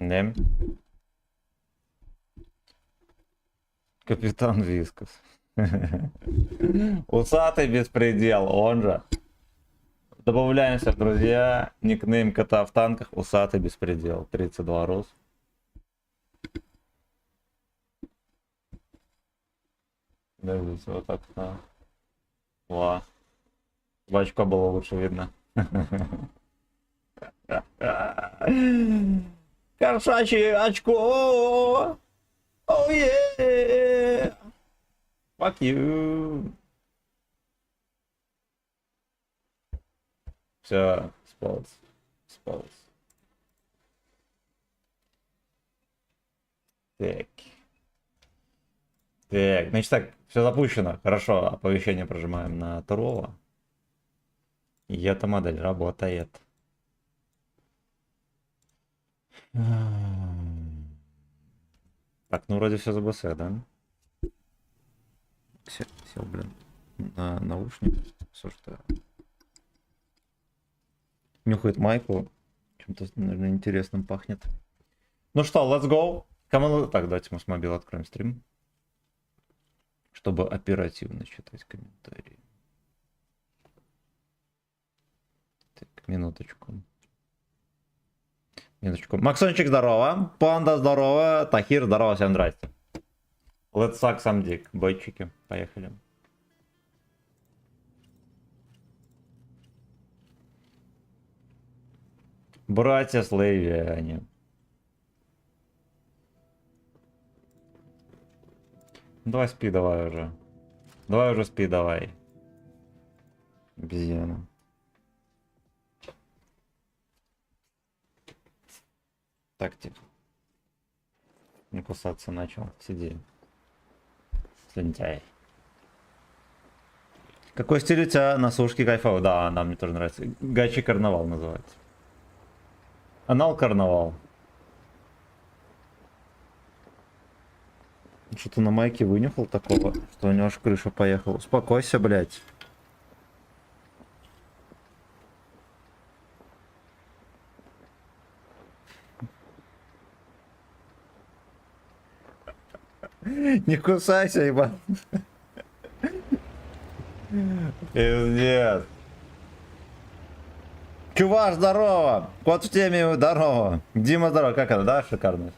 Не. Капитан Вискас. Усатый беспредел, он же. Добавляемся в друзья. Никнейм кота в танках. Усатый беспредел. 32 роз. Дивись, вот так. Да. Ва. Бачка было лучше видно. Кошачье очко. Oh yeah. Fuck you. Все, сполз. Сполз. Так. Так, значит так, все запущено. Хорошо, оповещение прожимаем на Турова. И эта модель работает. Так, ну вроде все за БС, да? Сел, блин, на наушник. Что? Нюхает майку. Чем-то, наверное, интересным пахнет. Ну что, let's go. Кому... Так, давайте мы с мобила откроем стрим. Чтобы оперативно читать комментарии. Так, минуточку. Минуточку. Максончик, здорово. Панда, здорово. Тахир, здорово. Всем здрасте. Let's suck some dick. Бойчики, поехали. Братья славяне. Давай спи, давай уже. Давай уже спи, давай. Обезьяна. Так, тихо. Не кусаться начал. Сиди. Слюнтяй. Какой стиль у тебя на сушке кайфовый? Да, она мне тоже нравится. Гачи карнавал называется. Анал карнавал. Что-то на майке вынюхал такого, что у него аж крыша поехала. Успокойся, блядь. Не кусайся, ебан. Пиздец. Чуваш, здорово. Кот в теме, здорово. Дима, здорово. Как это, да? Шикарно.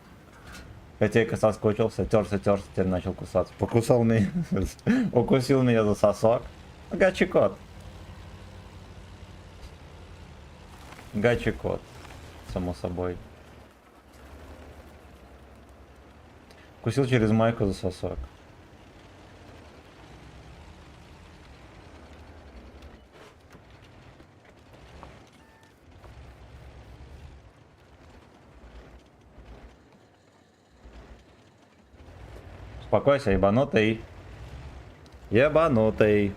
Котейка соскучился, терся, теперь начал кусаться. Покусал меня. Укусил меня за сосок. Гачи кот. Гачи кот. Само собой. Кусил через майку за сосок. Успокойся, ебанутый. Ебанутый.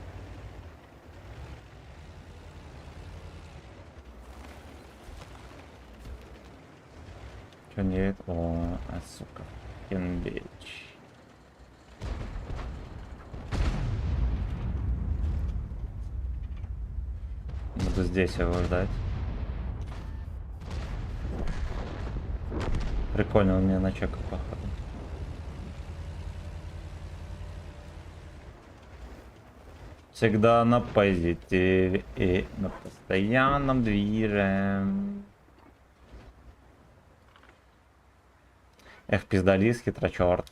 Чё нет? О, сука. Бич. Буду здесь его ждать. Прикольно, он меня начекал, походу. Всегда на позитиве и на постоянном движе. Эх, пиздалис, хитрочерт.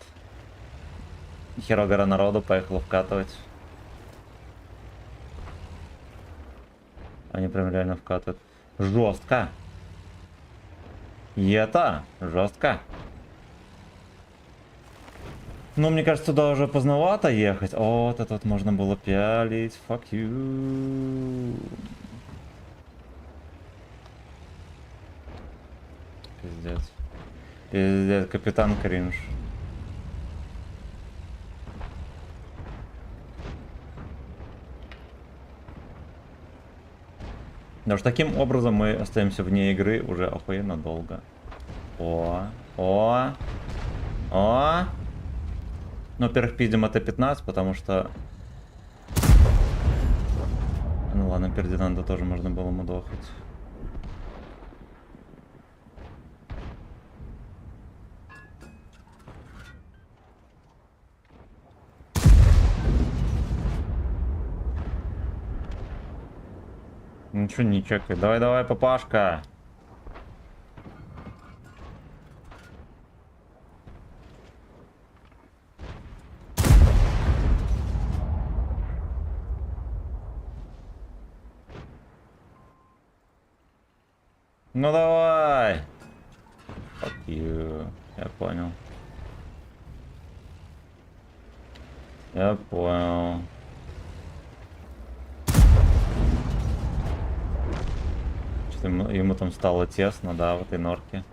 Херогора народу поехал вкатывать. Они прям реально вкатывают. Жестко. И это жестко. Ну, мне кажется, туда уже поздновато ехать. О, вот это вот можно было пялить. Fuck you. Пиздец. Пиздец, капитан кринж. Потому что таким образом мы остаемся вне игры уже охуенно долго. О. Ну, во-первых, пиздим это 15, потому что... Ну ладно, Фердинанда тоже можно было мудохать. Ничего не чекай. Давай, давай, папашка. Ну давай. Fuck you. Я понял. Я понял. Что-то ему там стало тесно, да, в этой норке.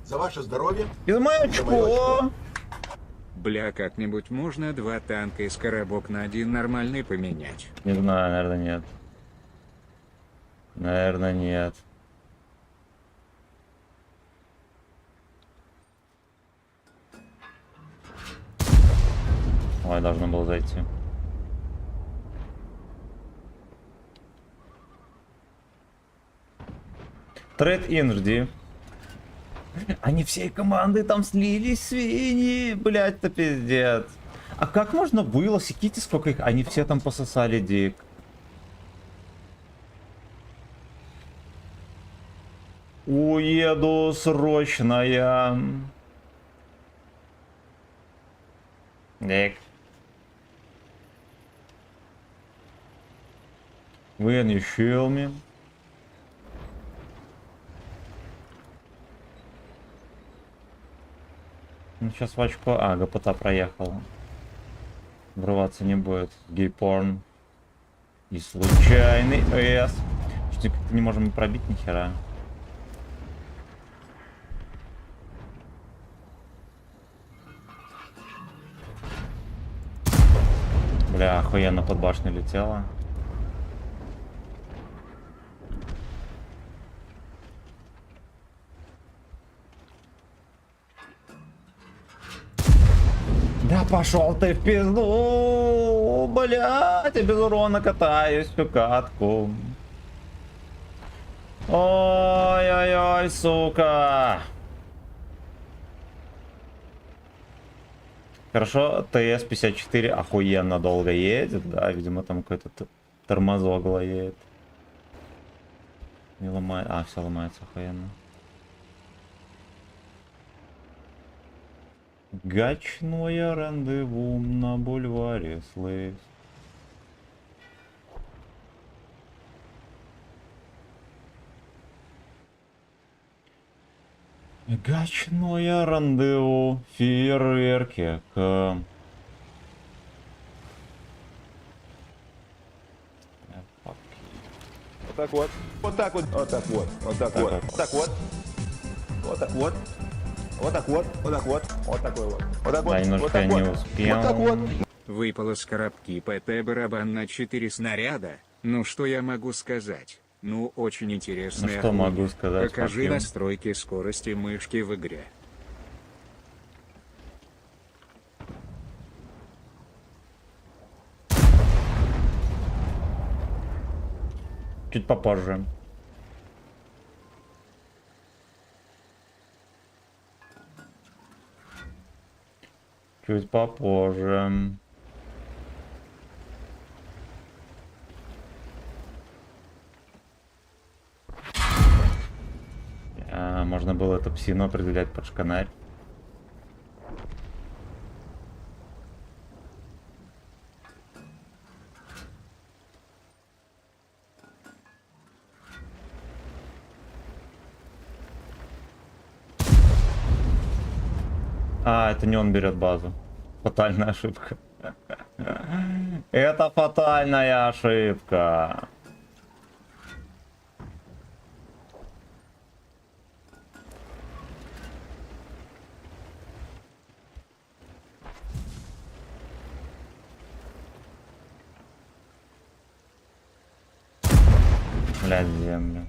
За ваше здоровье. Из очко! Бля, как-нибудь можно 2 танка из коробок на 1 нормальный поменять? Не знаю, наверное, нет. Наверное, нет. Ой, должно было зайти. Трейд-ин, жди. Они всей командой там слились, свиньи. Блять, это пиздец. А как можно было? Секите, сколько их. Они все там пососали дик. Уеду срочно я. Дик. When you kill me. Ну, сейчас в очко... А, ГПТ проехал. Врываться не будет. Гей-порн. И случайный эс. Что-то как-то не можем пробить ни хера. Бля, охуенно под башню летела. Да пошел ты в пизду, блядь, я без урона катаюсь всю катку. Ой-ой-ой, сука. Хорошо, ТС-54 охуенно долго едет, да, видимо там какой-то тормозок едет. Не ломает, а, все ломается охуенно. Гачное рандеву на бульваре Слейс. Гачное рандеву, фейерверки к... Вот так вот. Вот так вот. Вот так вот. Вот так вот. Вот так вот. Вот так вот. Вот так вот. Вот так вот. Вот такой вот. Вот так вот. Да, немножко не успел. Вот так вот. Выпало с коробки ПТ-барабан на 4 снаряда. Ну что я могу сказать? Ну очень Ну интересно. что могу сказать? Покажи Fuck you. настройки скорости мышки в игре. Чуть попозже. Чуть попозже. Можно было эту псину определять под шканарь. А, это не он берет базу. Фатальная ошибка. Это фатальная ошибка. Блядь, землю.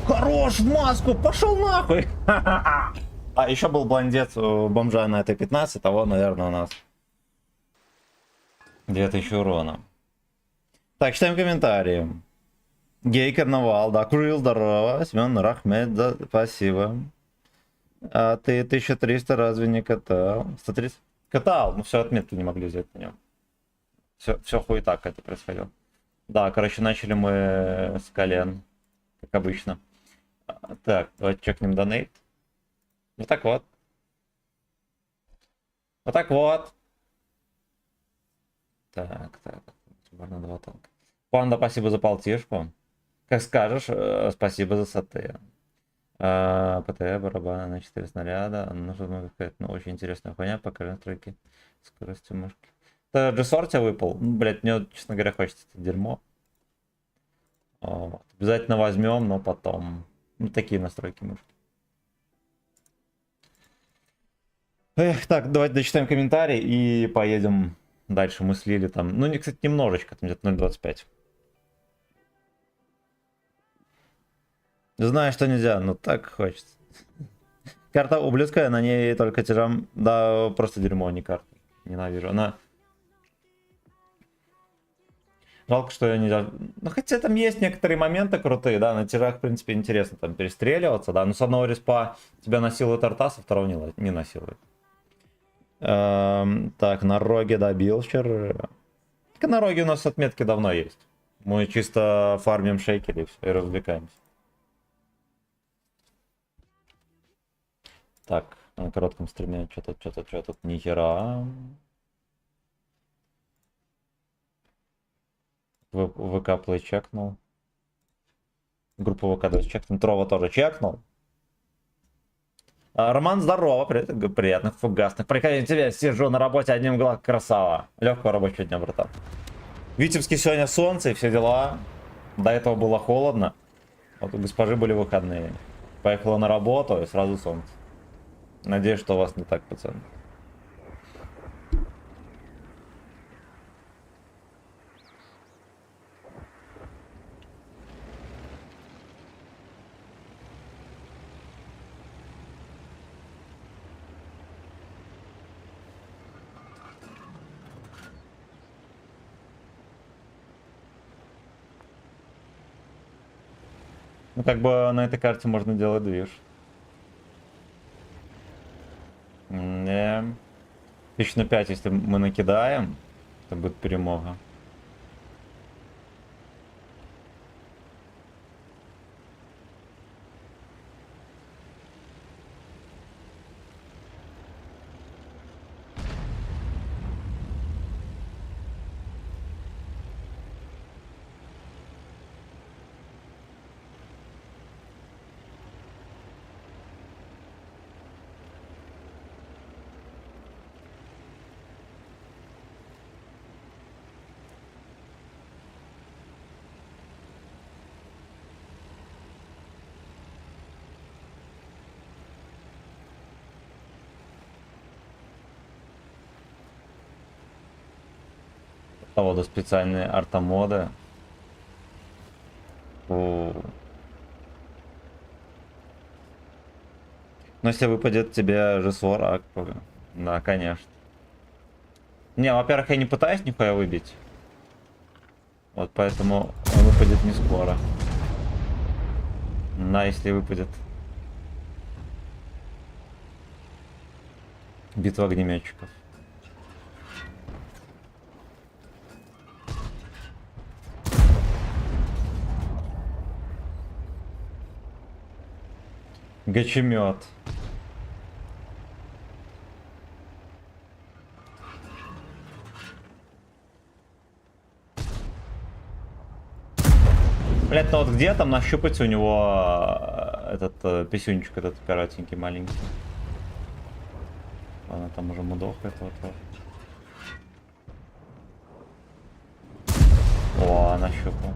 Хорош в маску, пошел нахуй. А, еще был блондец у бомжа на этой 15, того, наверное, у нас 2000 урона. Так, читаем комментарии. Гей Карнавал, да, Крыл, здорово. Семен Рахмет, да, спасибо. А ты 1300 разве не катал? 130? Катал, но все отметки не могли взять на нем. Все хуета это происходило. Да, короче, начали мы с колен, как обычно. Так, давайте чекнем донейт. Вот так вот. Вот так вот. Так. Барна 2 танка. Панда, спасибо за полтишку. Как скажешь, спасибо за саты. ПТ, барабаны на 4 снаряда. Нужно какая-то очень интересная хуйня. Покажи настройки скорости мышки. Это G-Sort тебя выпал. Ну, блять, мне, честно говоря, хочется это дерьмо. Вот. Обязательно возьмем, но потом. Ну, такие настройки мышки. Эх, так, давайте дочитаем комментарий и поедем дальше. Мы слили там. Ну, не, кстати, немножечко, там где-то 0.25. Знаю, что нельзя, но так хочется. Карта ублюдская, на ней только тирам. Да, просто дерьмо, а не карта. Ненавижу. Она... Жалко, что я нельзя... Ну, хотя там есть некоторые моменты крутые, да, на тирах, в принципе, интересно там перестреливаться, да, но с одного респа тебя насилует арта, со второго не насилует. Так, на роге добил вчера. Так, на роге у нас отметки давно есть. Мы чисто фармим шейкеры и все, и развлекаемся. Так, на коротком стриме что тут ни хера. ВК плей чекнул. Группу ВК даже чекнул. Трова тоже чекнул. Роман, здорово, приятных фугасных. Прикольно тебя, сижу на работе одним глазом, красава. Легкого рабочего дня, братан. В Витебске сегодня солнце и все дела. До этого было холодно. Вот у госпожи были выходные. Поехала на работу и сразу солнце. Надеюсь, что у вас не так, пацаны. Ну, как бы на этой карте можно делать движ. Не. 1005, если мы накидаем, это будет перемога. Поводу специальные артомоды. Но если выпадет тебе G-Sword, да, конечно. Не, во-первых, я не пытаюсь нихуя выбить. Вот поэтому он выпадет не скоро. Да, если выпадет. Битва огнеметчиков. Гачемет. Блять, ну вот где там нащупать у него этот писюнчик, этот коротенький, маленький. Ладно, там уже мудохает вот. О, нащупал.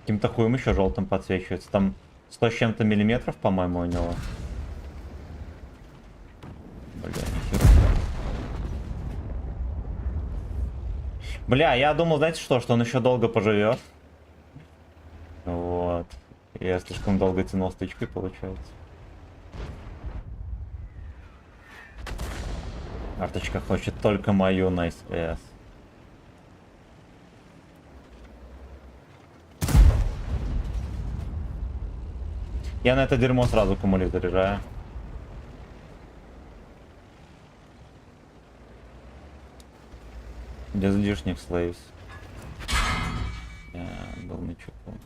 Каким-то хуем еще желтым подсвечивается. Там 100 с чем-то миллиметров, по-моему, у него. Бля, нихера. Бля, я думал, знаете что он еще долго поживет. Вот. Я слишком долго тянул с тычкой, получается. Карточка хочет только мою на СПС. Я на это дерьмо сразу кумулит заряжаю. Без лишних слейвс. Я был мячуком.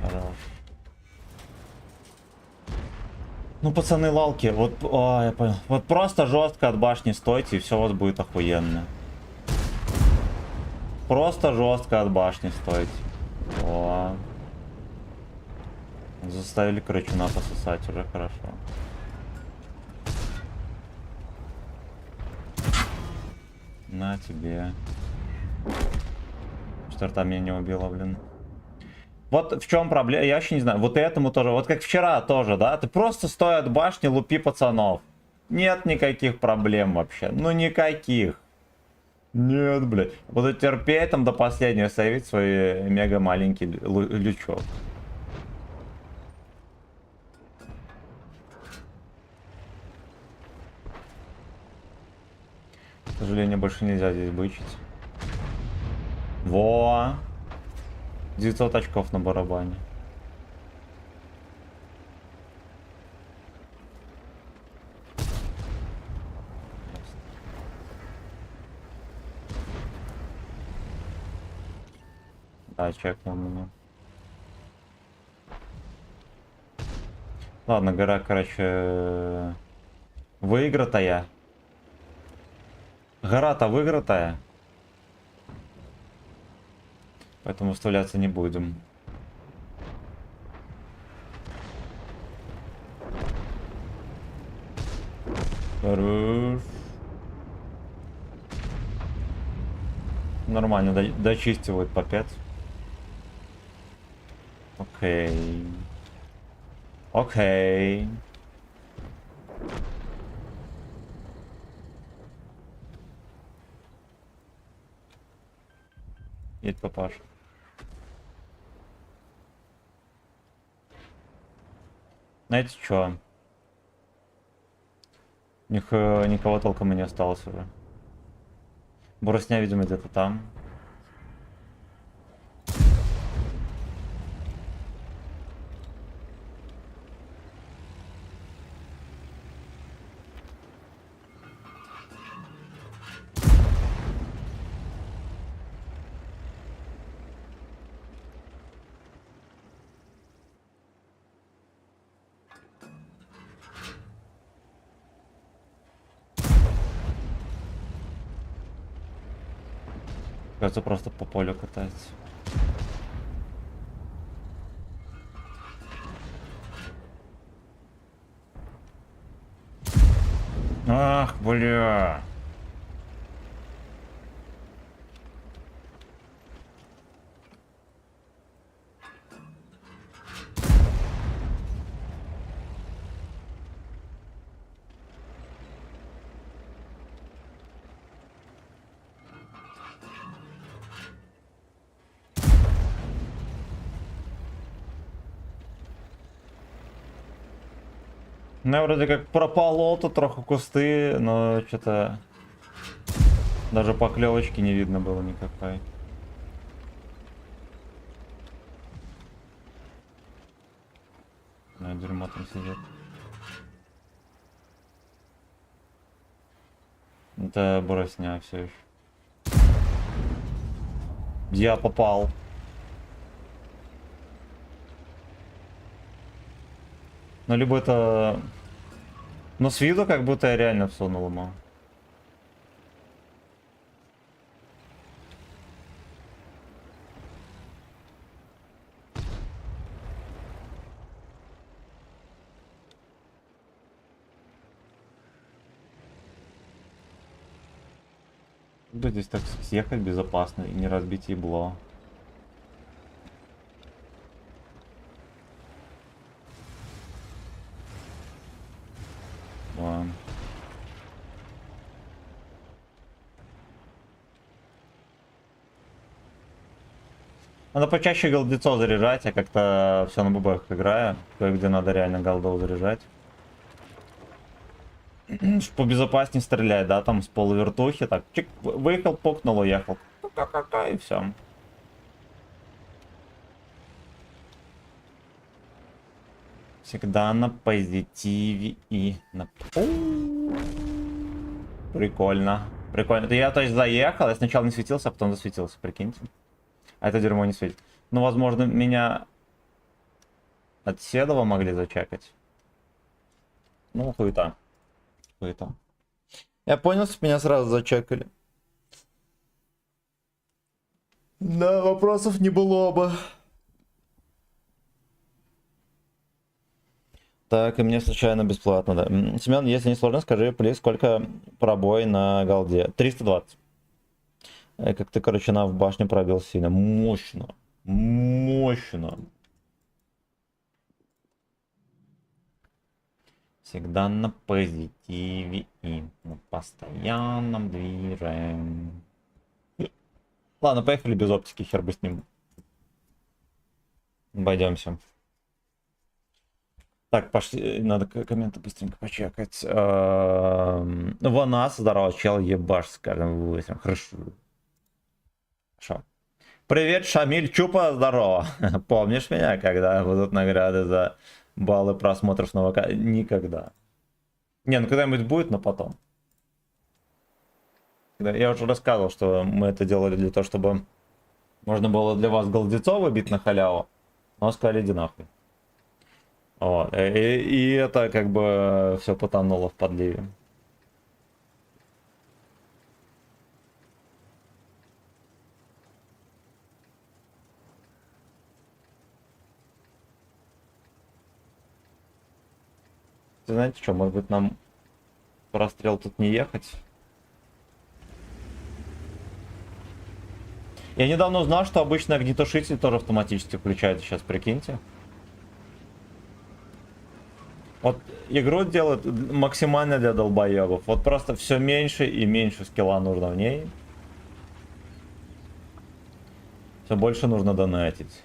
Хорош. Ну, пацаны, лалки, вот, я понял. Вот просто жестко от башни стойте, и все у вас будет охуенно. Просто жестко от башни стойте. О. Заставили крычуна пососать, уже хорошо. На тебе. Что-то меня не убило, блин. Вот в чем проблема, я вообще не знаю. Вот этому тоже, вот как вчера тоже, да? Ты просто стой от башни, лупи пацанов. Нет никаких проблем вообще. Ну никаких. Нет, блядь. Буду терпеть там до последнего сейвить свой мега маленький лючок. К сожалению, больше нельзя здесь бычить. Во! 900 очков на барабане. Да, чекнул меня. Ладно, гора, короче, выигратая. Гора-то выигратая. Поэтому вставляться не будем. Хорош. Нормально, дочистивают по 5. Окей. Окей. Едь, папаш. Знаете что? У них никого толком и не осталось уже. Буросня, видимо, где-то там. Кажется, просто по полю катается. Ах, бля. Ну, я вроде как прополол тут трохи кусты, но что-то даже поклевочки не видно было никакой. Ну, дерьмо там сидит. Это бросня все еще. Я попал. Ну, либо это... Ну, с виду как будто я реально всунул ему. Бы здесь так съехать безопасно и не разбить ебло. Ладно. Надо почаще голдецов заряжать, я как-то все на бубах играю. Кое-где надо реально голдов заряжать. Побезопаснее стрелять, да, там с полувертухи. Так, чик, выехал, покнул, уехал. И все. Всегда на позитиве и на... Прикольно. Прикольно. Это я, то есть, заехал, я сначала не светился, а потом засветился, прикиньте. А это дерьмо не светит. Ну, возможно, меня от Седова могли зачекать. Ну, хуета. Хуета. Я понял, что меня сразу зачекали. Да, вопросов не было бы. Так, и мне случайно бесплатно, да. Семен, если не сложно, скажи, плиз, сколько пробой на голде? 320. Как ты, короче, в башню пробил сильно. Мощно. Мощно. Всегда на позитиве и на постоянном движении. Ладно, поехали без оптики, хер бы с ним. Обойдемся. Так, пошли, надо комменты быстренько почекать. Ванас, здорово, чел, ебаш, скажем, 8. Хорошо. Хорошо. Привет, Шамиль Чупа, здорово. Помнишь меня, когда будут награды за баллы просмотров на ВК? Никогда. Не, ну когда-нибудь будет, но потом. Я уже рассказывал, что мы это делали для того, чтобы можно было для вас голдецов выбить на халяву. Но сказали, иди нахуй. Вот. И это как бы все потонуло в подливе. Знаете что, может быть нам прострел тут не ехать? Я недавно узнал, что обычно огнетушитель тоже автоматически включается сейчас, прикиньте. Вот игру делают максимально для долбоебов. Вот просто все меньше и меньше скилла нужно в ней. Все больше нужно донатить.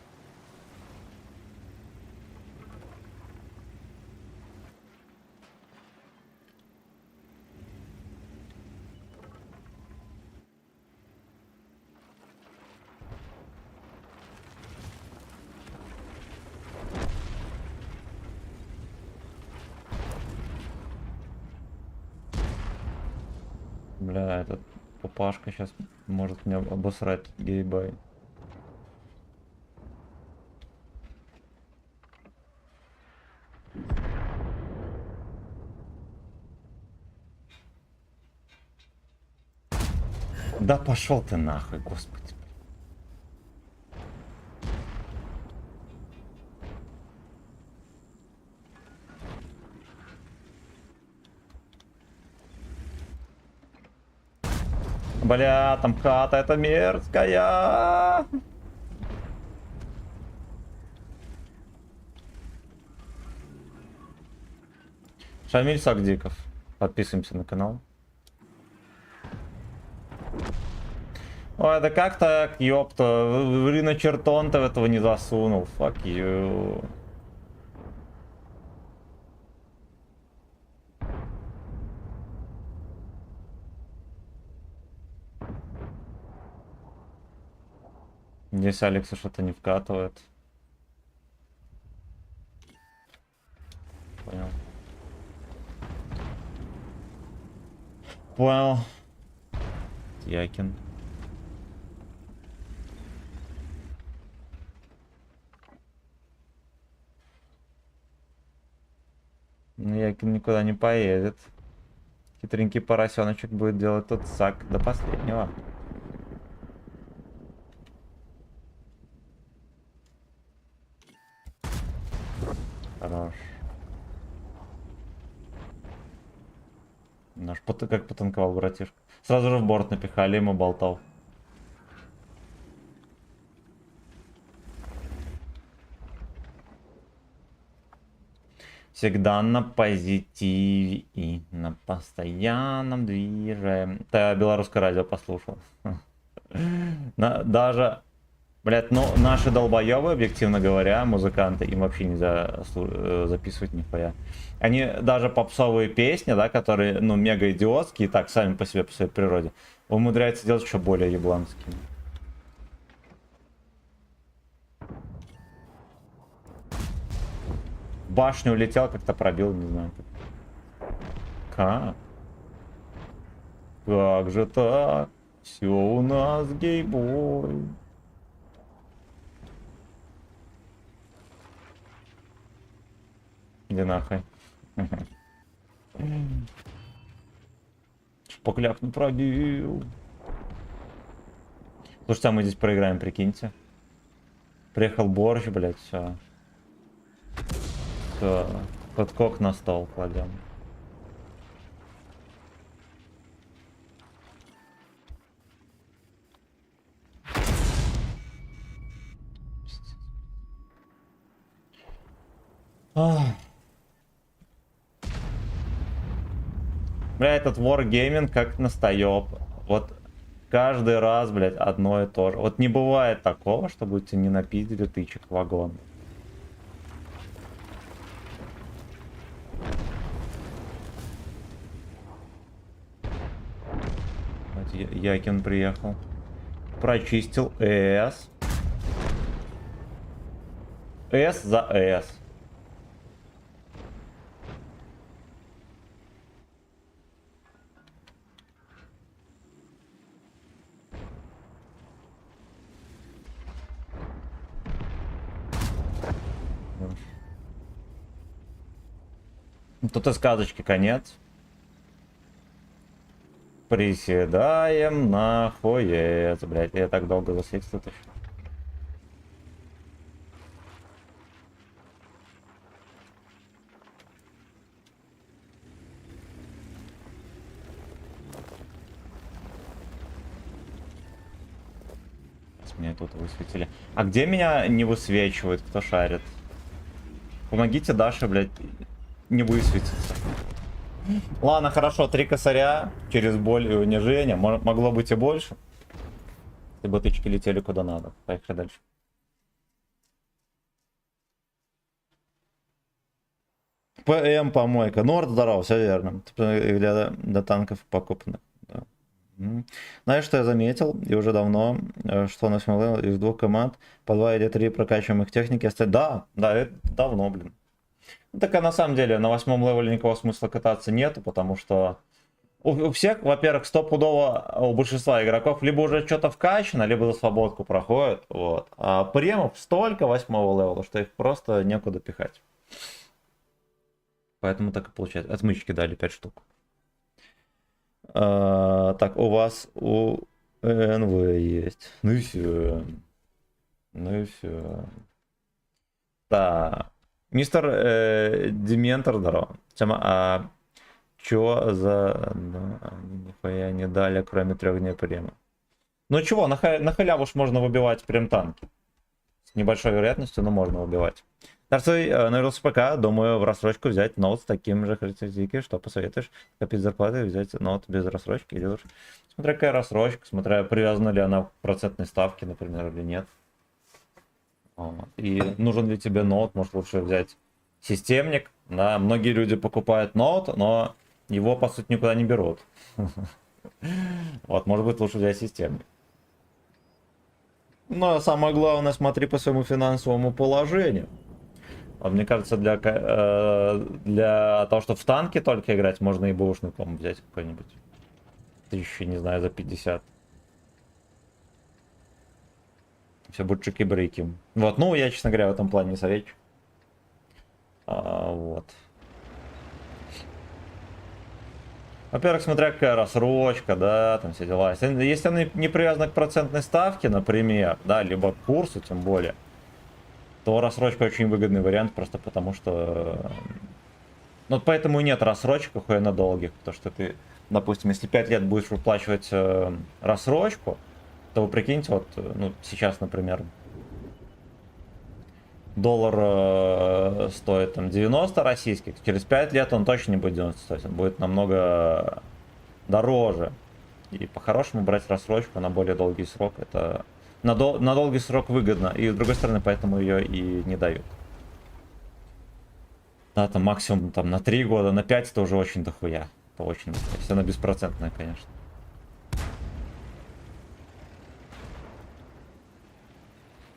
Бля, этот папашка сейчас может меня обосрать, гейбай. Да пошел ты нахуй, господи. Бля, там хата, это мерзкая. Шамиль Сагдиков. Подписываемся на канал. Ой, да как так, ёпта. Рина Чертон-то этого не засунул. Fuck you. Здесь Алексу что-то не вкатывает. Понял. Понял. Якин. Ну, Якин никуда не поедет. Хитренький поросеночек будет делать тот сак до последнего. Хорош. Наш как потанковал братишка. Сразу же в борт напихали ему болтал. Всегда на позитиве и на постоянном движении. Ты белорусское радио послушал. Даже Блять, ну наши долбоебы, объективно говоря, музыканты, им вообще нельзя записывать нихуя. Они даже попсовые песни, да, которые, ну, мега идиотские, так, сами по себе, по своей природе, умудряются делать еще более ебланскими. В башню улетел, как-то пробил, не знаю. Как? Как же так? Все у нас гейбой. Иди нахуй. Шпокляк не пробил. Слушайте, а мы здесь проиграем, прикиньте. Приехал борщ, блядь, все. Все. Подкок на стол кладем. Бля, этот Wargaming как настоеб. Вот каждый раз, блядь, одно и то же. Вот не бывает такого, чтобы тебе не напиздили тычек в вагон. Якин приехал. Прочистил С. С за С. Тут и сказочки конец. Приседаем нахуец, блядь. Я так долго засветил это. Меня тут высветили. А где меня не высвечивают, кто шарит? Помогите Даше, блядь, не высветиться. Ладно, хорошо, 3 косаря через боль и унижение. Могло быть и больше. Если бы тычки летели куда надо. Поехали дальше. ПМ помойка. Норд здорово, все верно. Для танков покупных. Да. Знаешь, что я заметил, и уже давно, что на 8 левел из 2 команд по 2 или 3 прокачиваемых техники остается. Да, это давно, блин. Так а на самом деле на 8 левеле никакого смысла кататься нету, потому что у всех, во-первых, стопудово у большинства игроков либо уже что-то вкачано, либо за свободку проходят, вот. А премов столько 8 левела, что их просто некуда пихать. Поэтому так и получается. Отмычки дали 5 штук. Так, у вас у НВ есть. Ну и все. Ну и все. Так. Мистер Дементор, здорово. Тема, а чё за... Ну, нихуя не дали, кроме 3 дней према. Ну чего, на халяву ж можно выбивать прям танки. С небольшой вероятностью, но можно выбивать. Торцой навернулся ПК, думаю, в рассрочку взять ноут с таким же характеристикой. Что посоветуешь? Копить зарплаты, взять ноут без рассрочки или лучше? Смотря какая рассрочка, смотря привязана ли она к процентной ставке, например, или нет. Вот. И нужен ли тебе ноут, может лучше взять системник. Да, многие люди покупают ноут, но его по сути никуда не берут. Вот, может быть лучше взять системник. Но самое главное, смотри по своему финансовому положению. Вот, мне кажется, для того, чтобы в танке только играть, можно и бэушный комп взять какой-нибудь. 1000, не знаю, за 50. Все будут чики-брейки. Вот, ну, я, честно говоря, в этом плане не советчик. Вот. Во-первых, смотря какая рассрочка, да, там все дела. Если она не привязана к процентной ставке, например, да, либо к курсу, тем более, то рассрочка очень выгодный вариант, просто потому что... Ну, поэтому и нет рассрочек охуенно долгих, потому что ты, допустим, если 5 лет будешь выплачивать рассрочку, то вы прикиньте, вот, ну, сейчас, например, доллар стоит там 90 российских, через 5 лет он точно не будет 90 стоить, он будет намного дороже. И по-хорошему брать рассрочку на более долгий срок, это на долгий срок выгодно. И с другой стороны, поэтому ее и не дают. Да, там максимум там, на 3 года, на 5 это уже очень дохуя. Это очень, если она беспроцентная, конечно.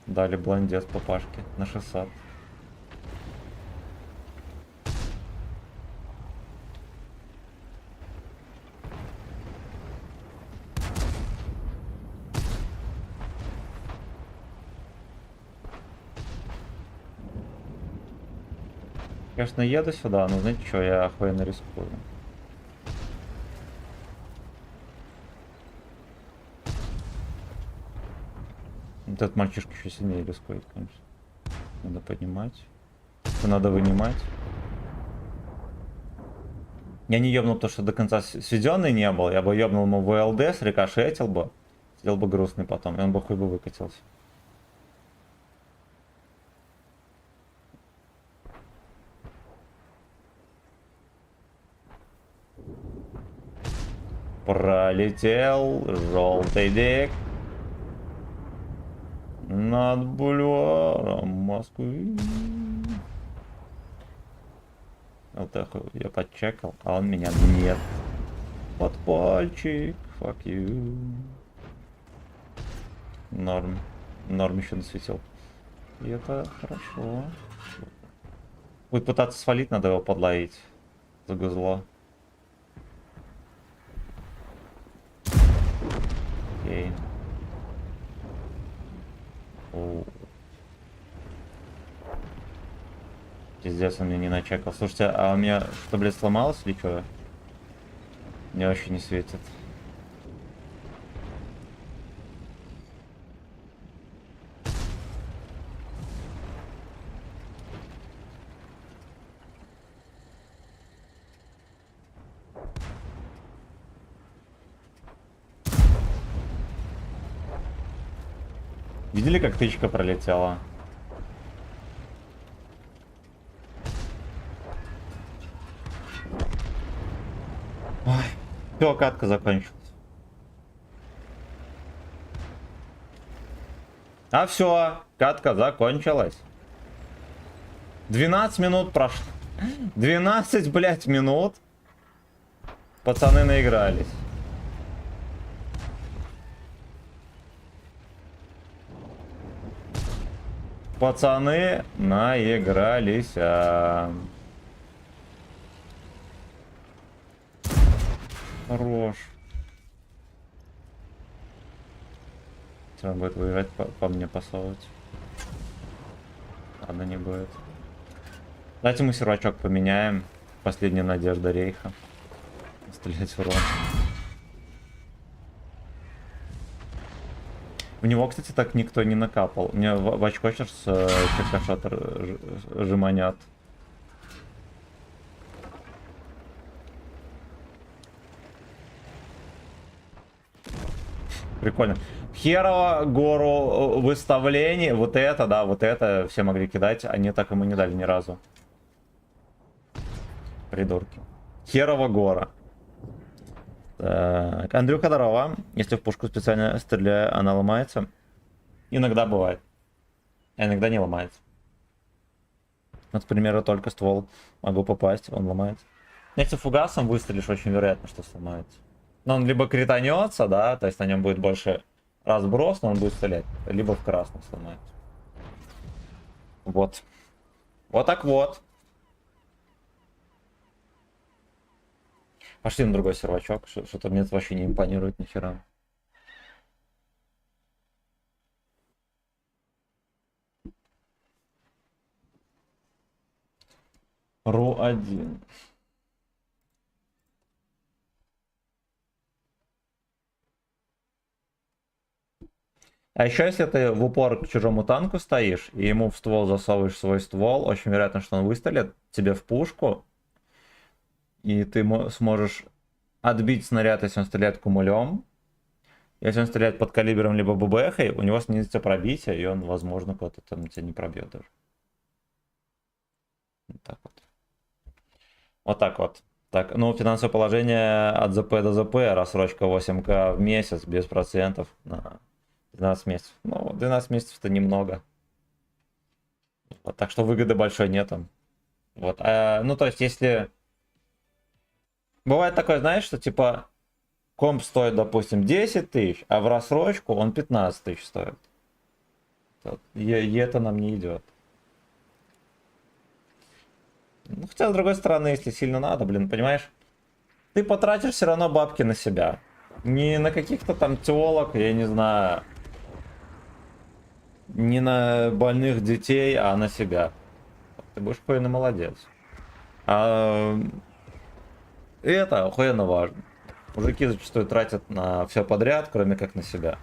Дали блондец папашке на 600. Конечно, еду сюда, но знаете что, я охуенно рискую. Вот этот мальчишка еще сильнее рискует, конечно. Надо поднимать. Надо вынимать. Я не ёбнул то, что до конца сведенный не был. Я бы ёбнул ему ВЛД, срикошетил бы. Сидел бы грустный потом, и он бы хуй бы выкатился. Пролетел желтый дик над бульваром Москвы. ЛТХ я подчекал, а он меня нет. Подпальчик, fuck you. Норм. Норм еще насветил. И это хорошо. Будет пытаться свалить, надо его подловить. Загузло. Окей. Пиздец, он мне не начекал. Слушайте, а у меня что, блядь, сломалось или что? Мне вообще не светит. Видели, как тычка пролетела? Ой, все, катка закончилась. А все, катка закончилась. 12 минут прошло. 12, блядь, минут. Пацаны наигрались. Пацаны наигрались. Хорош. Все, он будет выезжать по мне посовывать. Ладно, не будет. Давайте мы сервачок поменяем. Последняя надежда Рейха. Стрелять в урон. В него, кстати, так никто не накапал. Мне в очко сейчас чекашотер жеманят. Прикольно. Херово гору выставлений. Вот это, да, вот это все могли кидать. Они так ему не дали ни разу. Придурки. Херово гора. Так, Андрюха, здорово. Если в пушку специально стреляю, она ломается. Иногда бывает. А иногда не ломается. Вот, к примеру, только ствол могу попасть, он ломается. Если фугасом выстрелишь, очень вероятно, что сломается. Но он либо кританется, да, то есть на нем будет больше разброс, но он будет стрелять. Либо в красный сломается. Вот. Вот так вот. Пошли на другой сервачок, что-то мне это вообще не импонирует нихера. РУ-1. А еще если ты в упор к чужому танку стоишь, и ему в ствол засовываешь свой ствол, очень вероятно, что он выстрелит тебе в пушку, и ты сможешь отбить снаряд, если он стреляет кумулем. Если он стреляет под калибром либо ББХой, у него снизится пробитие, и он, возможно, куда-то там тебя не пробьет даже. Вот так вот. Вот так вот. Так, ну, финансовое положение от ЗП до ЗП, рассрочка 8К в месяц, без процентов. 12 месяцев. Ну, 12 месяцев это немного. Вот, так что выгоды большой нету. Вот. Ну, то есть, если... Бывает такое, знаешь, что типа комп стоит, допустим, 10 тысяч, а в рассрочку он 15 тысяч стоит. Вот. И это нам не идет. Ну, хотя, с другой стороны, если сильно надо, блин, понимаешь, ты потратишь все равно бабки на себя. Не на каких-то там телок, я не знаю, не на больных детей, а на себя. Ты будешь охуенно молодец. А это охуенно важно. Мужики зачастую тратят на все подряд, кроме как на себя.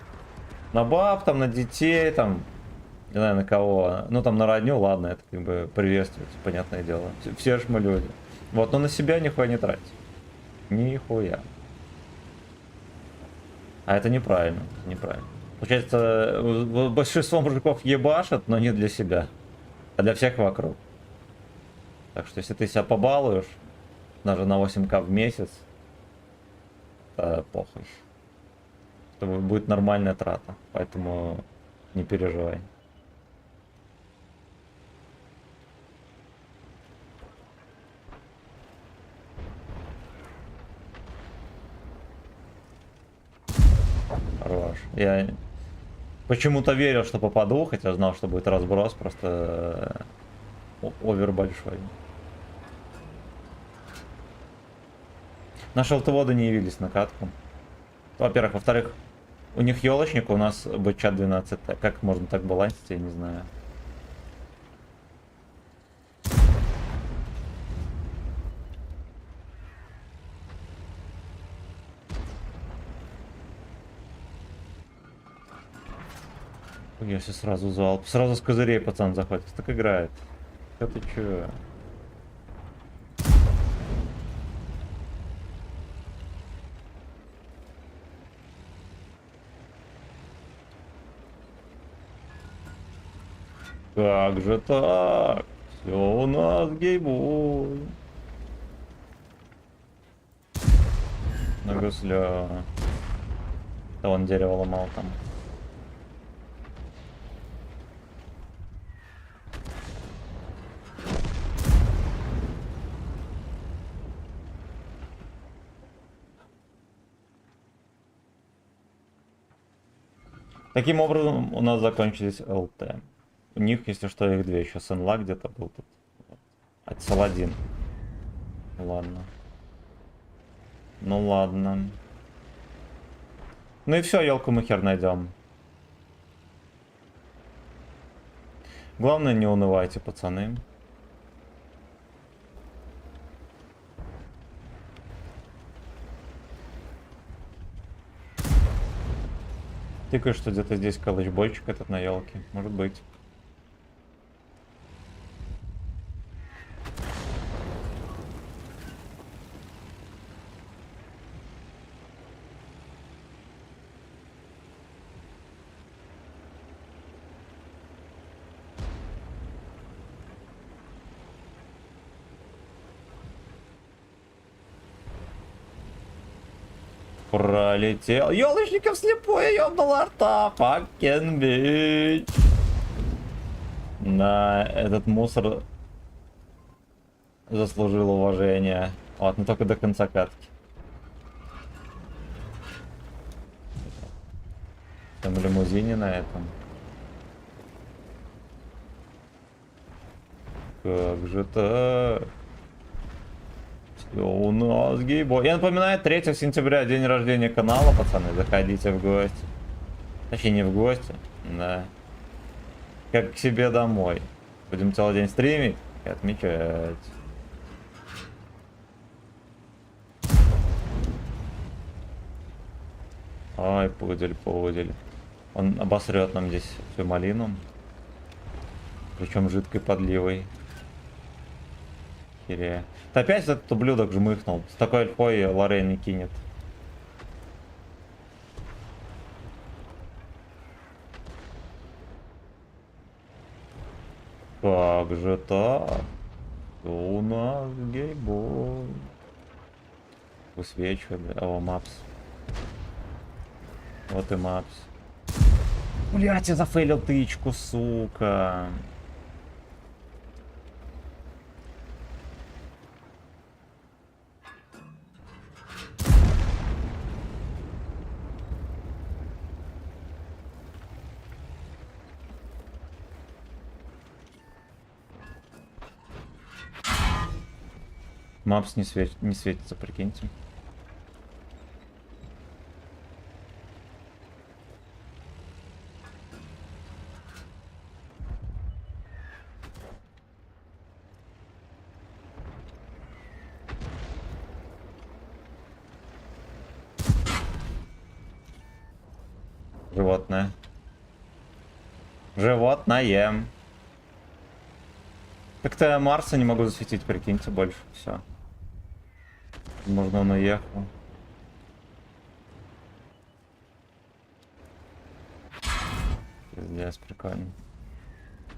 На баб, там, на детей, там, не знаю на кого. Ну, там, на родню, ладно, это как бы приветствуется, понятное дело. Все ж мы люди. Вот, но на себя нихуя не тратить. Нихуя. А это неправильно, неправильно. Получается, большинство мужиков ебашат, но не для себя, а для всех вокруг. Так что, если ты себя побалуешь, даже на 8К в месяц, то похуй. Это будет нормальная трата, поэтому не переживай. Хорош. Я почему-то верил, что попаду, хотя знал, что будет разброс, просто овер большой. Наши алтоводы не явились на катку. Во-первых. Во-вторых, у них елочник, у нас бычат 12. Как можно так балансить, я не знаю. Если сразу залп. Сразу с козырей пацан заходит. Так играет. Это чё? Как же так? Все у нас гейбой. На гусля. Да он дерево ломал там. Таким образом, у нас закончились ЛТ. У них, если что, их две. Еще Сенла где-то был тут. А Саладин. Ладно. Ну ладно. Ну и все, елку мы хер найдем. Главное, не унывайте, пацаны. Тыкаю, что где-то здесь калычбойчик этот на елке. Может быть. Пролетел. Ёлочников слепой, ёбнул арта. Fucking bitch. Да, этот мусор заслужил уважения. Ладно, только до конца катки. Там лимузине на этом. Как же так? У нас гейбой. Я напоминаю, 3 сентября день рождения канала, пацаны. Заходите в гости. Точнее, не в гости, да. Как к себе домой. Будем целый день стримить и отмечать. Ой, пудель. Он обосрет нам здесь всю малину. Причем жидкой подливой. Хере. Опять этот ублюдок жмыхнул. С такой альфой Лорейн не кинет. Как же так? У нас гейбой. Высвечивает. О, Мапс. Вот и Мапс. Блять, я зафейлил тычку, сука. Мапс не светится, прикиньте. Животное. Животное. Так-то я Марса не могу засветить, прикиньте, больше. Все. Можно он уехал. Пиздец, прикольно.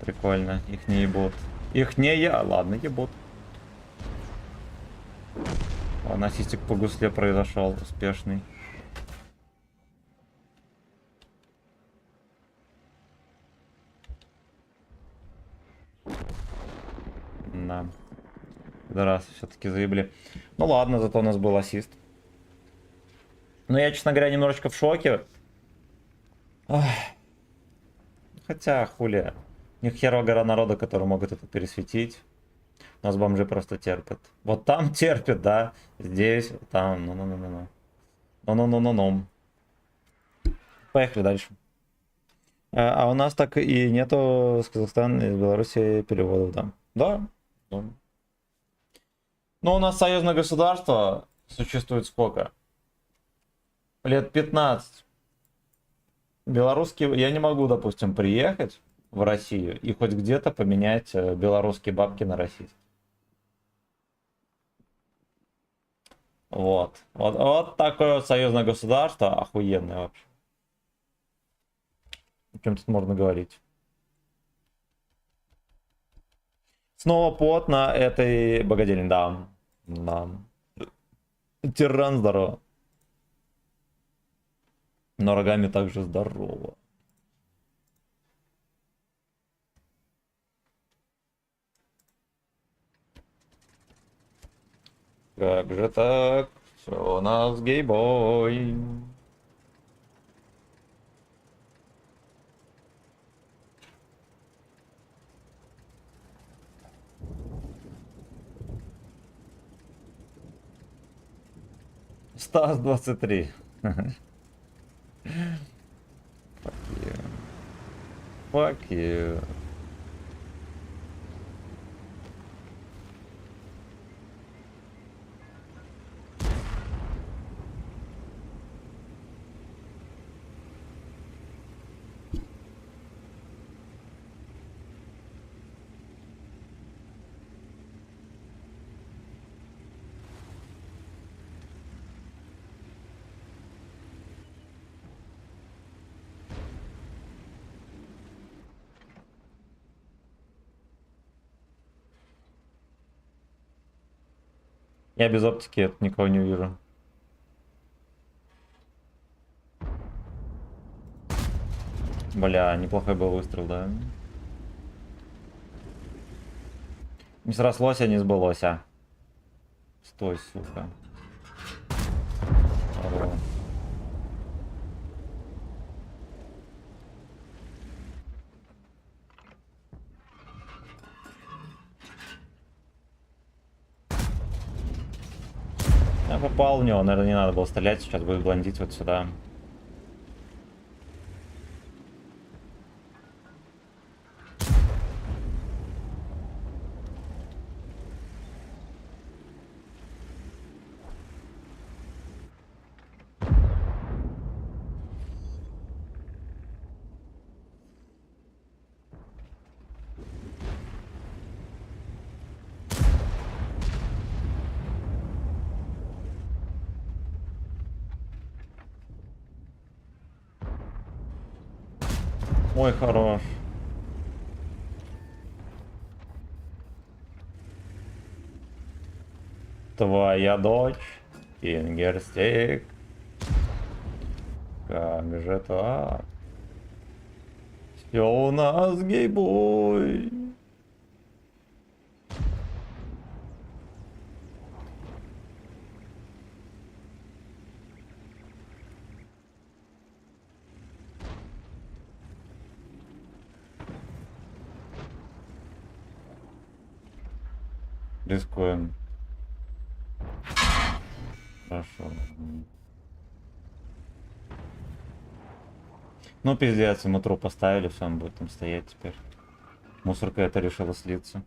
Прикольно. Их не ебут. Их не я. Ладно, ебут. Ладно, ассистик по гусле произошел. Успешный. Да. Раз все-таки заебли. Ну ладно, зато у нас был ассист. Но я, честно говоря, немножечко в шоке. Ах. Хотя, хули. У них херово гора народа, которые могут это пересветить. У нас бомжи просто терпят. Вот там терпят, да. Здесь, там, ну-ну-ну-ну-ну. Ну-ну-ну-ну-ну. Поехали дальше. А у нас так и нету с Казахстана и из Беларуси переводов, да. Да. Да. Ну, у нас союзное государство существует сколько? Лет 15. Белорусские... Я не могу, допустим, приехать в Россию и хоть где-то поменять белорусские бабки на российские. Вот такое вот союзное государство, охуенное вообще. О чем тут можно говорить? Снова пот на этой богадельне, да. Да. Тиран здорово. Но рогами также здорово. Как же так? Все у нас гейбой. Стас 23. Fuck you. Fuck you. Я без оптики это никого не вижу. Бля, неплохой был выстрел, да? Не срослось, а не сбылось, а. Стой, сука. Здорово. Я попал в него, наверное, не надо было стрелять, сейчас будет блондить вот сюда. Ой, хорош. Твоя дочь, Фингерстик. Как же так? Все у нас гейбой. Рискуем. Хорошо. Ну пиздец, ему труп поставили, все, он будет там стоять теперь. Мусорка это решила слиться.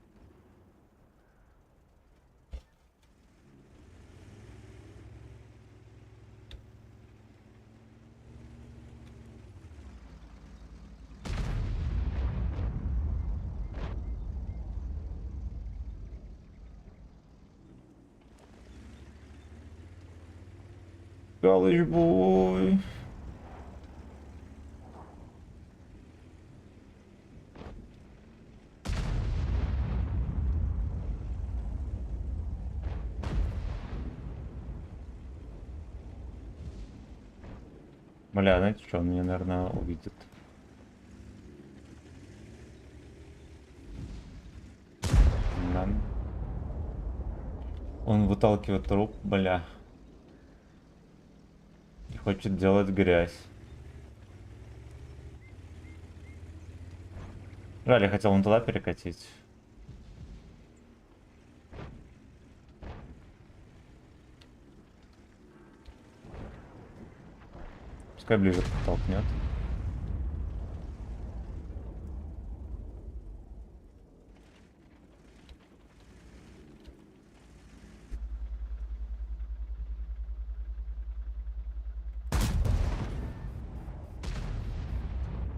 Галыч бой. Бля, знаете что, он меня, наверное, увидит. Да. Он выталкивает труп, бля. И хочет делать грязь. Жаль, я хотел вон туда перекатить. Пускай ближе толкнет.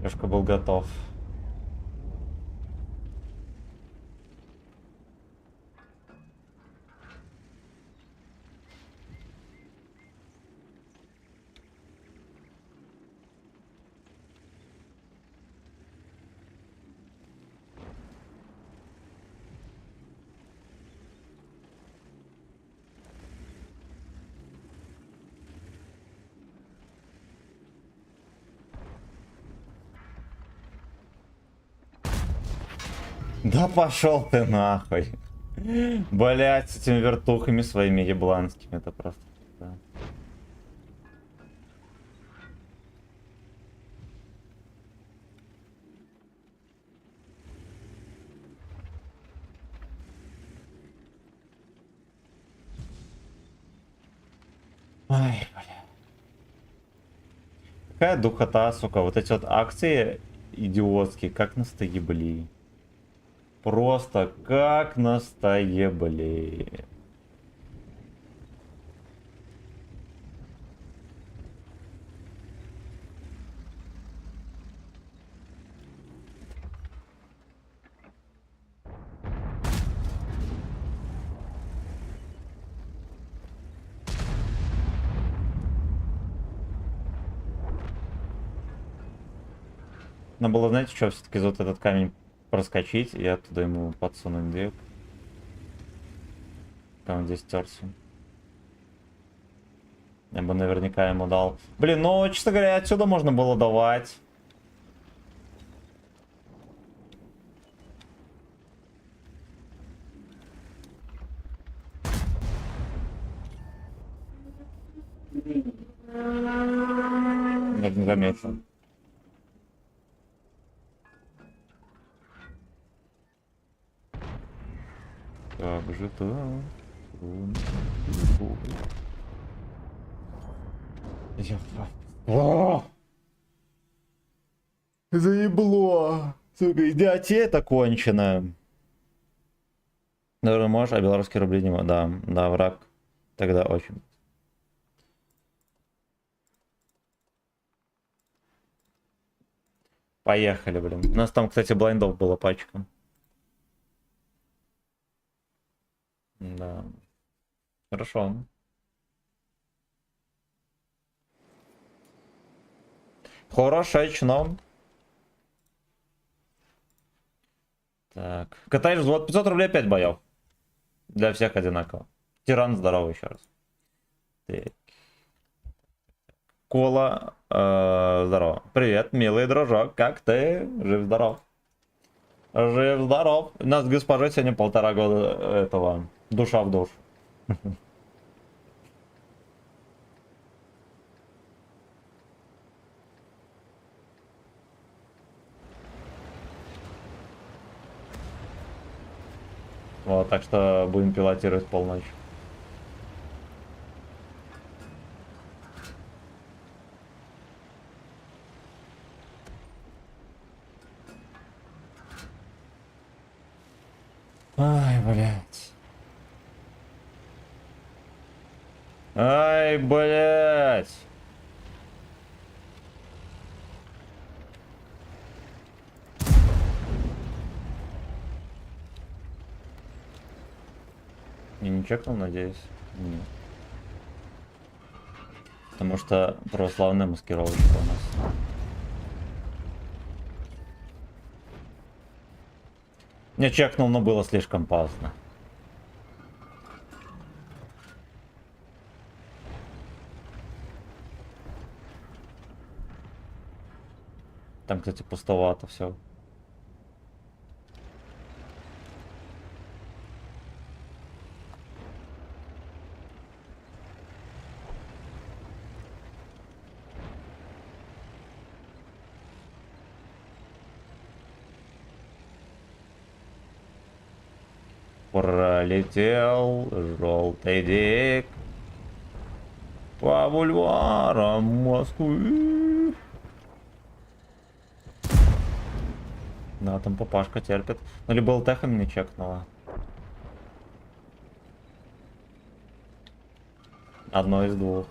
Лёшка был готов. Да пошел ты нахуй. Блять, с этими вертухами своими ебланскими, это просто. Да. Ай, бля. Какая духота, сука. Вот эти вот акции идиотские, как настоебли. Просто как настоебли. Надо было, знаете, что, все-таки вот этот камень проскочить и оттуда ему подсунуть две. Там здесь терся. Я бы наверняка ему дал. Блин, ну, честно говоря, отсюда можно было давать. Я не заметил. Как же так? Я... О! Заебло! Сука, идиотия это конченая. Наверное, можешь, а белорусские рубли не могу. Да, да, враг. Тогда очень. Поехали, блин. У нас там, кстати, блайндов была пачка. Да. Хорошо. Хорошечно. Так. Катаешь взвод 500 рублей 5 боев. Для всех одинаково. Тиран здоровый еще раз. Так. Кола, здорово. Привет, милый дружок, как ты? Жив-здоров. Жив-здоров. У нас с госпожой сегодня 1,5 года этого, душа в душ. Вот, так что будем пилотировать полночь. Ай, блядь. Ай, блядь. Я не чекнул, надеюсь? Нет. Потому что православная маскировочка у нас. Не чекнул, но было слишком поздно. Там, кстати, пустовато все. Пролетел желтый дик по бульварам Москвы. Да, там папашка терпит. Ну, либо ЛТХ не чекнула. Одно из двух.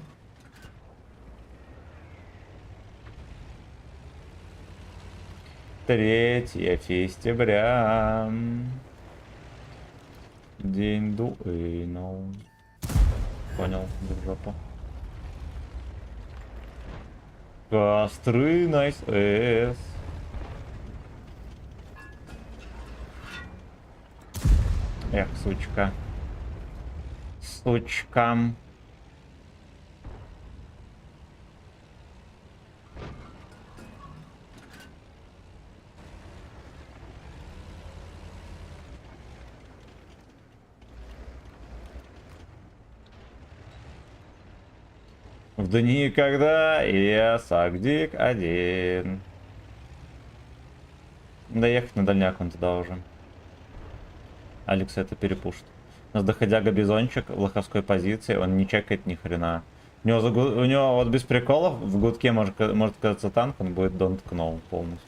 Третье фестября. День дуэйнов. Понял, в жопу. Костры найс эс. Эх, сучка. Сучка. В дни, когда я сагдик один. Доехать на дальняк он туда уже. Алекс это перепушит. У нас доходяга бизончик в лоховской позиции, он не чекает ни хрена. У него вот без приколов в гудке может казаться танк, он будет don't know полностью.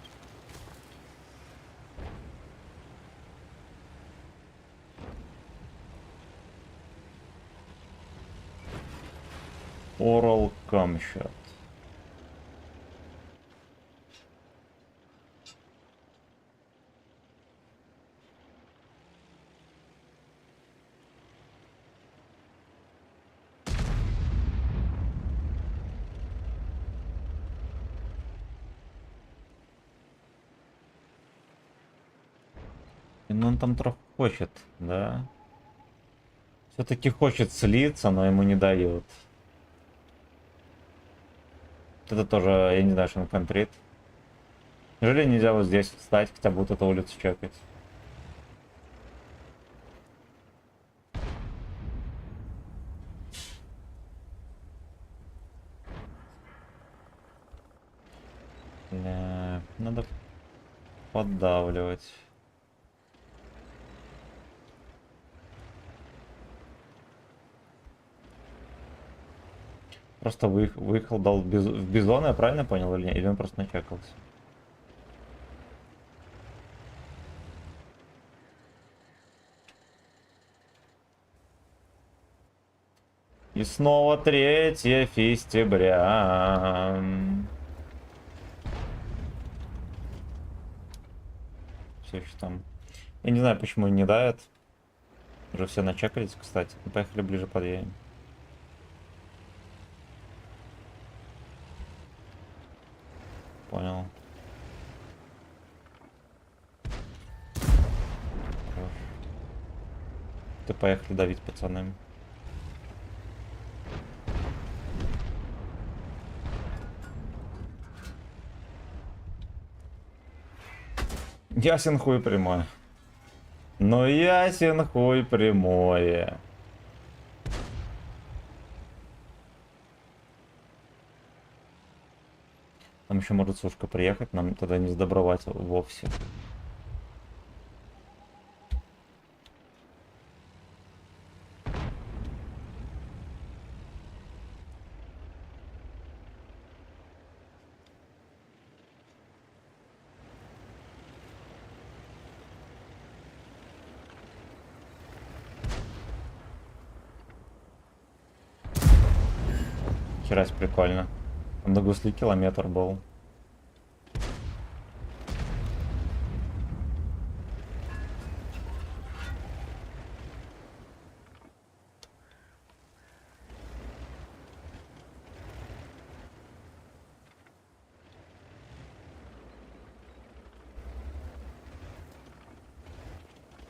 Oral Comshot. Ну он там трохи хочет, да? Все-таки хочет слиться, но ему не дают. Это тоже, я не знаю, что он контрит. Неужели нельзя вот здесь встать, хотя бы вот эту улицу чекать? Надо поддавливать. Просто выехал, дал в бизона, я правильно понял или нет? Или он просто начекался? И снова 3 фестября. Все еще там. Я не знаю, почему не дает. Уже все начекались, кстати. Поехали ближе, подъедем. Понял. Хорош. Ты поехали давить, пацаны. Ясен хуй прямой. Ну ясен хуй прямое. Там еще может сушка приехать, нам тогда не сдобровать вовсе. Херась прикольно. Там до гусли километр был.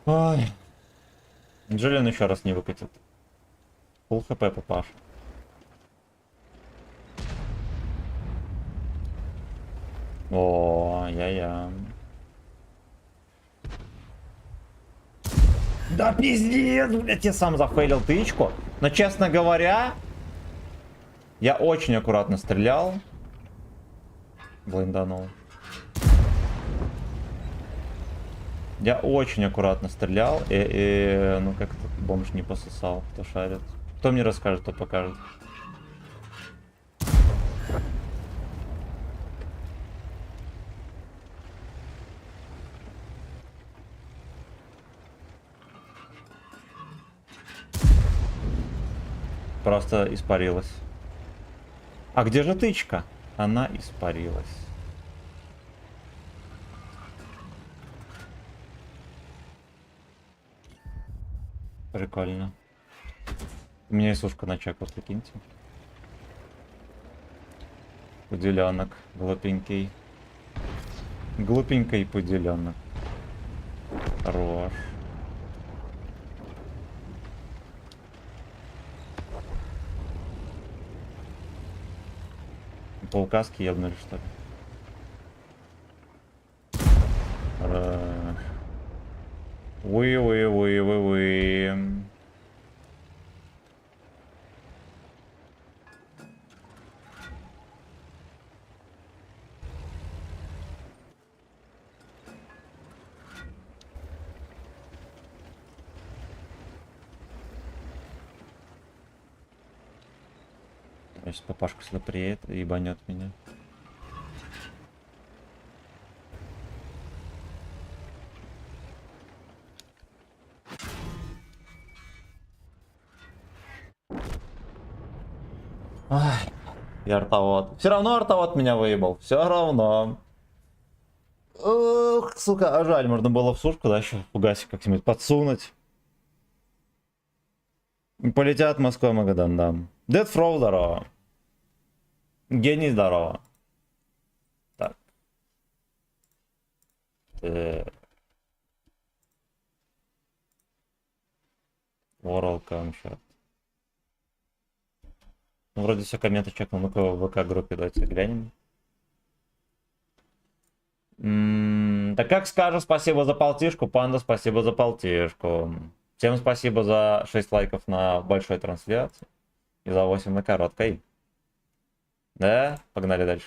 Ой. Джиллиан еще раз не выкатит. Фулл хп, папаш. О, я. Да пиздец, блядь, я сам зафейлил тычку. Но, честно говоря, я очень аккуратно стрелял. Блинданул. Я очень аккуратно стрелял, ну как этот бомж не пососал, кто шарит. Кто мне расскажет, кто покажет. Просто испарилась. А где же тычка? Она испарилась. Прикольно. У меня и сушка на чек, вот прикиньте. Пуделенок, глупенький. Глупенький пуделенок. Хорош. Полкаски ебнули, что ли? Хорош. Вы. Сейчас папашка сюда приедет и ебанет меня. Ай, я артовод. Все равно артовод меня выебал. Все равно. Ох, сука, а жаль, можно было в сушку, да, еще фугасик как-нибудь подсунуть. Полетят Москва, Магадан, да. Dead Frow, здорово. Гений, здорово. Так. World Camshot. Ну, вроде все комменты чекнул. Ну-ка в ВК-группе давайте глянем. Да как скажешь, спасибо за полтишку, панда, спасибо за полтишку. Всем спасибо за 6 лайков на большой трансляции и за 8 на короткой. Да, погнали дальше.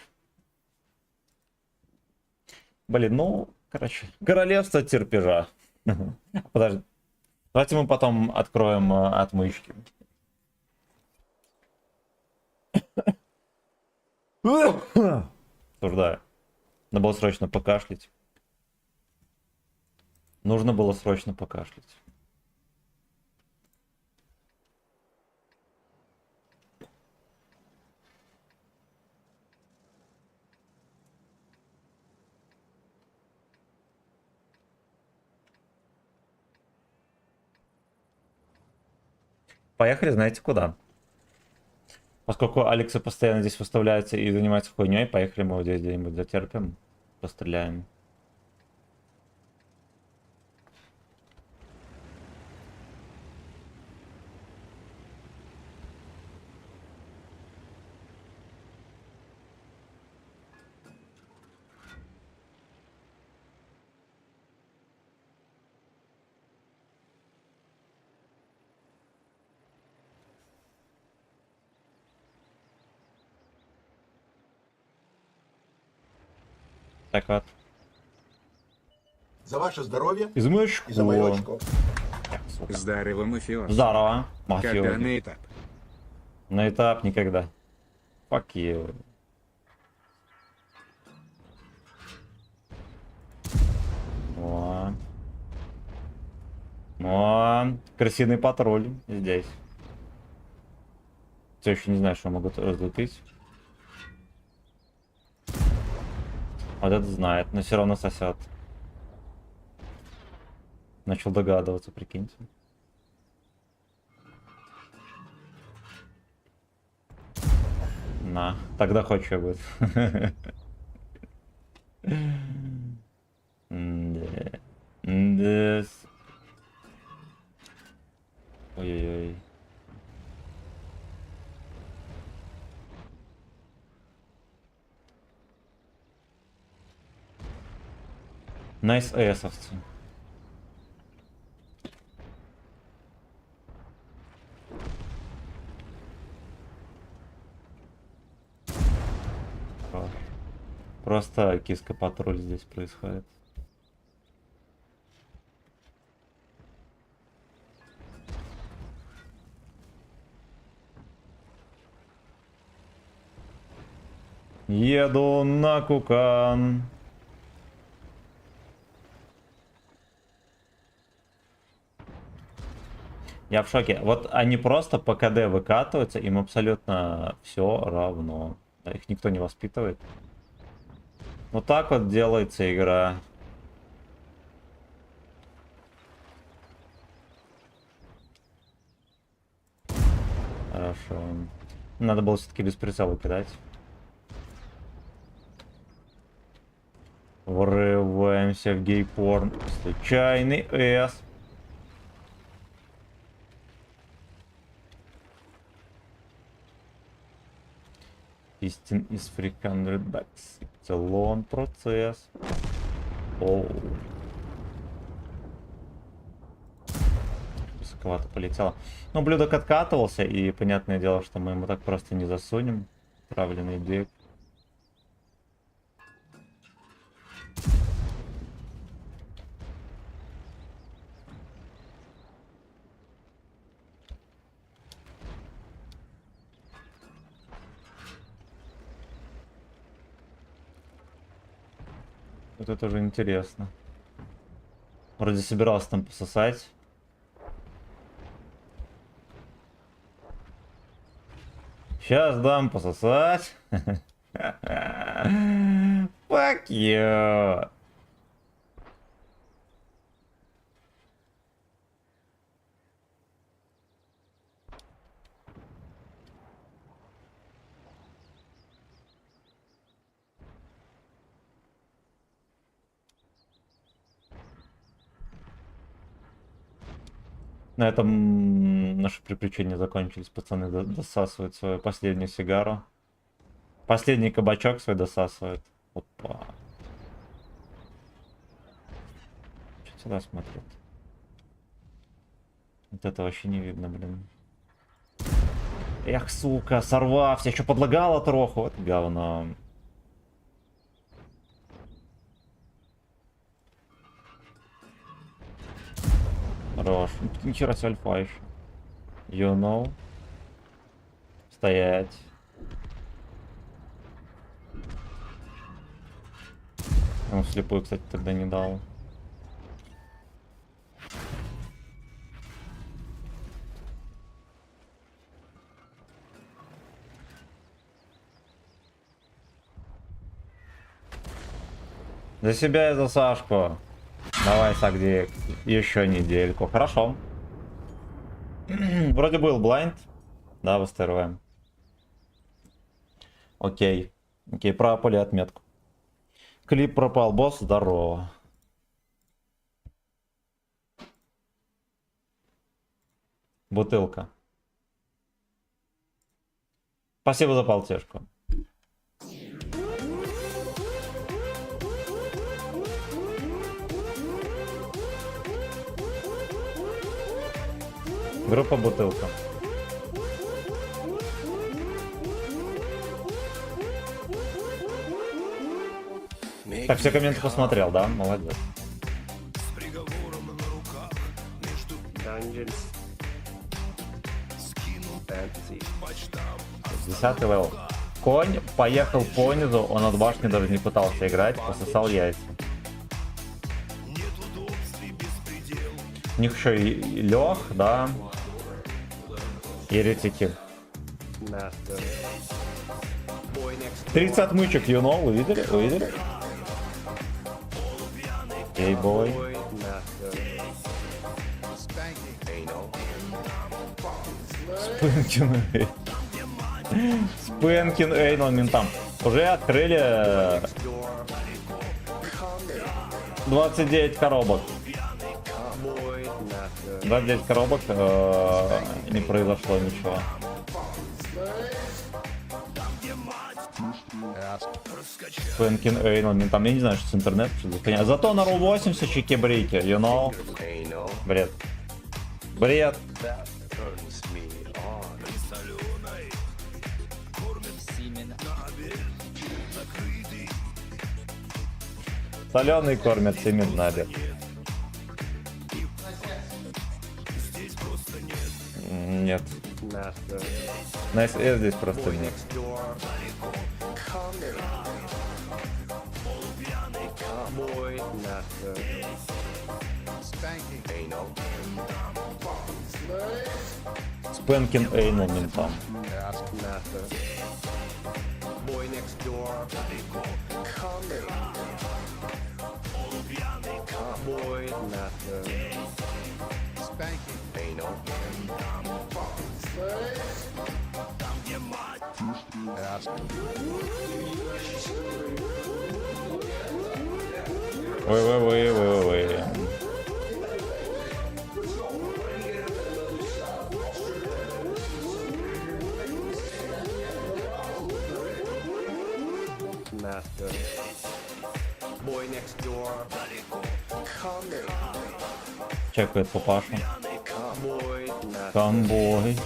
Блин, ну, короче, королевство терпежа. Подожди. Давайте мы потом откроем отмычки. Осуждаю. Надо было срочно покашлять. Нужно было срочно покашлять. Поехали, знаете куда? Поскольку Алексы постоянно здесь выставляются и занимаются хуйней, поехали мы вот здесь где-нибудь затерпим, постреляем. Так вот. За ваше здоровье Из мышку. и за мое очко. Здорово, мафиоз. Здорово, Когда мафиози. на этап? На этап никогда. Fuck you. О. О, крысиный патруль здесь. Все еще не знаю, что могут разлупить. Вот это знает, но все равно сосет. Начал догадываться, прикиньте. На, тогда хоть что будет. Да. Да. Ой-ой-ой. Найс эсовцы. Просто киска патруль здесь происходит. Еду на Кукан. Я в шоке. Вот они просто по КД выкатываются, им абсолютно все равно. Да, их никто не воспитывает. Вот так вот делается игра. Хорошо. Надо было все-таки без прицела кидать. Врываемся в гей-порн. Случайный эс. Истин из 300 бакс. It's a long process. Оу. Высоковато полетело. Ну, блюдок откатывался, и понятное дело, что мы ему так просто не засунем. Отправленный дик. Вот это уже интересно. Вроде собирался там пососать. Сейчас дам пососать. Fuck you. На этом наши приключения закончились. Пацаны досасывают свою последнюю сигару. Последний кабачок свой досасывает. Опа. Что сюда смотрит? Вот это вообще не видно, блин. Эх, сука, сорвався, еще подлагало троху. Вот говно. Хорош. Нихера себе альфа еще. You know. Стоять. Он слепую, кстати, тогда не дал. За себя и за Сашку. Давай, Сагдик, еще недельку. Хорошо. Вроде был блайнд. Да, выстраиваем. Окей. Окей, пропали отметку. Клип пропал, босс, здорово. Бутылка. Спасибо за полтешку. Группа бутылка. Так, все комменты посмотрел, да? Молодец. Dungeons. Fantasy. 10 левел. Конь поехал по низу, он от башни даже не пытался играть, пососал яйца. У них еще и Лех, да. Еретики. Master. Boy next 30 отмычек, you know, вы видели? Вы видели? Эй, бой. boy. Master. Спенкин Эй. Спенкин Эй, но ментам. Уже открыли 29 коробок. Boy. Master. 29 коробок, не произошло ничего. Спенкин Эй, но ментам. Я не знаю, что с интернетом, что за хуйня. Зато на ролл 80 чеки-брейки, you know. Anal. Бред. Бред. That turns me on. Соленый кормят семен на обед. Нет. Master. На СС здесь просто нет. Door. Coming. Boy. Master. Anal. Спенкин Эйнл ментам. Master. Boy next door. Coming. Boy. Master. Anal. Вы. Master. Boy next door. Coming. Чекает папашу. Boy. Master. Камбой.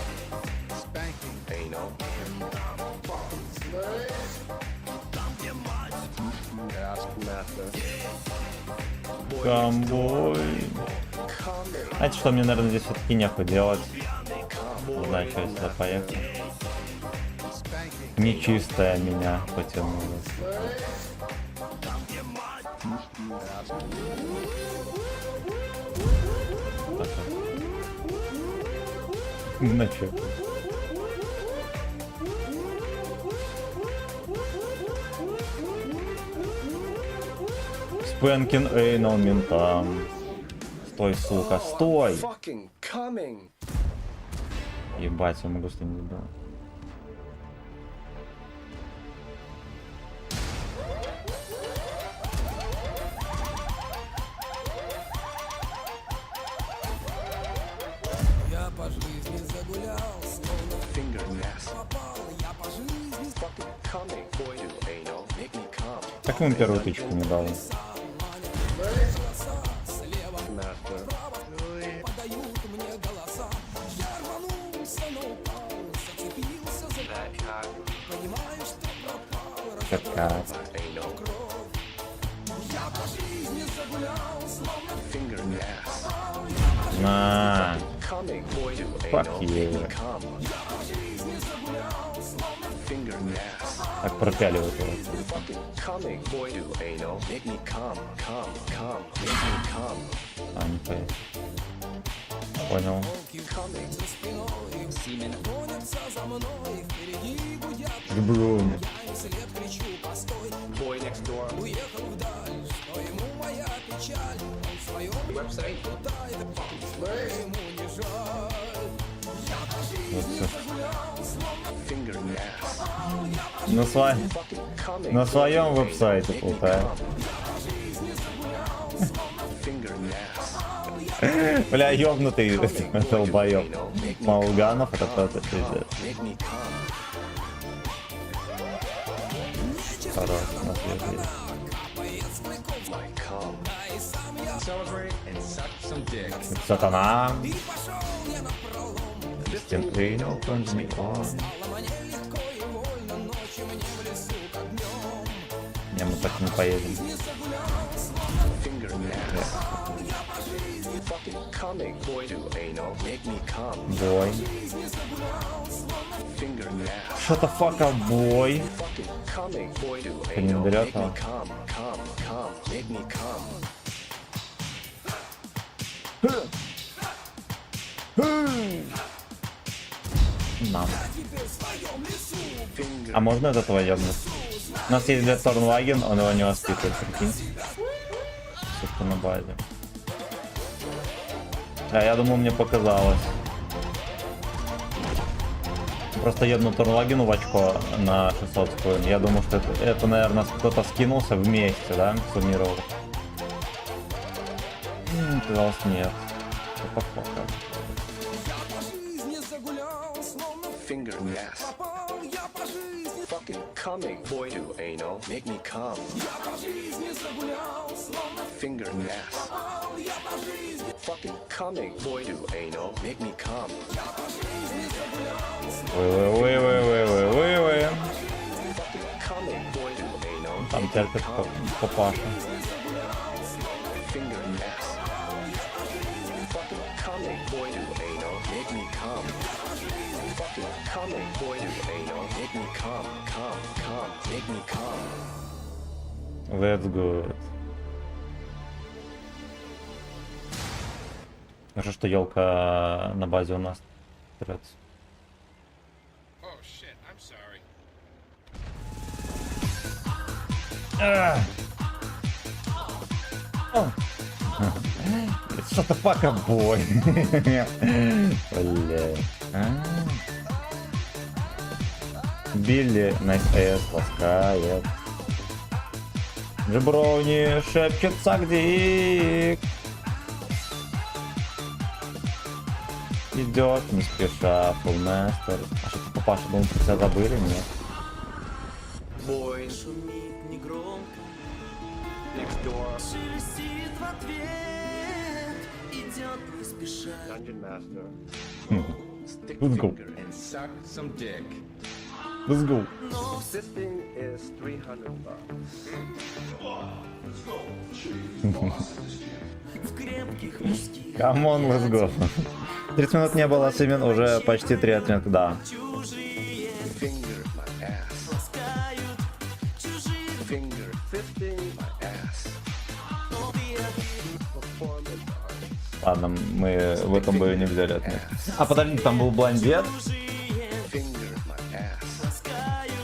Anal. Master. Boy Камбой. coming. Знаете что, мне, наверное, здесь все-таки нехуй делать. Не знаю, что я сюда поехал. Нечистая меня потянула. На чё? Спенкин Эйнал ментам. Стой, сука, стой! Fucking coming. Ебать, я могу с ним не сделать. Я по жизни загулял, словно Fingernails. попал. Я по жизни Fucking coming. Boy do anal. Make me come. Как ему первую тычку не дал? Master. подают мне голоса. Я рванулся, но упал, зацепился за That cock. понимаю, что пропал. Какая? Anal. Я по жизни загулял, словно Fingernails. На. Coming. Boy do Fuck anal. you. Make me come. Fingernails. Так пропяливают его. Fucking coming. Boy do anal. Make me come. Come. Come. Make me come. А, не понял. Понял. Coming. гонятся за мной. Впереди гудят, Люблю. я им вслед кричу, постой. Boy next door. Уехал вдаль, что ему моя печаль. Он в своем Website. путает, ему не жаль. Я по жизни Вот всё. загулял, словно Fingernails. На, Fucking coming. на своем веб-сайте путаю. Fingernails. Бля, ёбнутый долбоёб. Мауганов, это кто-то пиздец. Make me come. Хорош, на свежий. My come. Celebrate and suck some dick. Сатана. Стенты, turns me on. Не, мы так не поедем. Finger naps. Fucking coming, boy to anal, make me come. Бой. Finger naps. Что-то фака бой. Fucking coming, boy to Ты не anal, берет, make me а? come, make me come. Нам. Finger А можно от этого ёбнуть? У нас есть Дед Торнваген, он его не воспитывает, прикинь. Все, что на базе. А я думал, мне показалось. Просто едну Торнвагену в очко на 600-скую. Я думал, что это наверное, кто-то скинулся вместе, да? Суммировал. Казалось, нет. Что-то фака. жизни загулял, словно finger naps. попал я по жизни. Fucking coming, boy to anal, make me come. Я по жизни загулял, словно Finger naps. попал я по жизни. Fucking coming, boy to anal, make me come. Вы. Fucking coming, boy to anal, Там make me терпит come. папаша. Finger naps. Fucking coming, boy to anal, make me come. Fucking coming, boy to anal, make me come, make me come. That's good. Хорошо, что елка на базе у нас трется. Что-то пока бой. Бля. Билли на СС ласкает. Джеброуни шепчет Сагдик. Идет не спеша, фулмастер. А что-то папаша, думал, тебя забыли? Нет. Boy Шумит негромко, next door, шелестит в ответ, идет не спеша. Dungeon Master. Stick Let's go. finger and suck some dick. Let's go. This thing is $300. В крепких мужских Камон, let's go. 30 минут не было, Симен, уже почти 3 отметки, да. чужие Finger my ass. ласкают, чужие Finger fisting my ass. Performance art. Ладно, мы в этом бою не взяли отметку. А подожди, там был блондет. Finger my ass.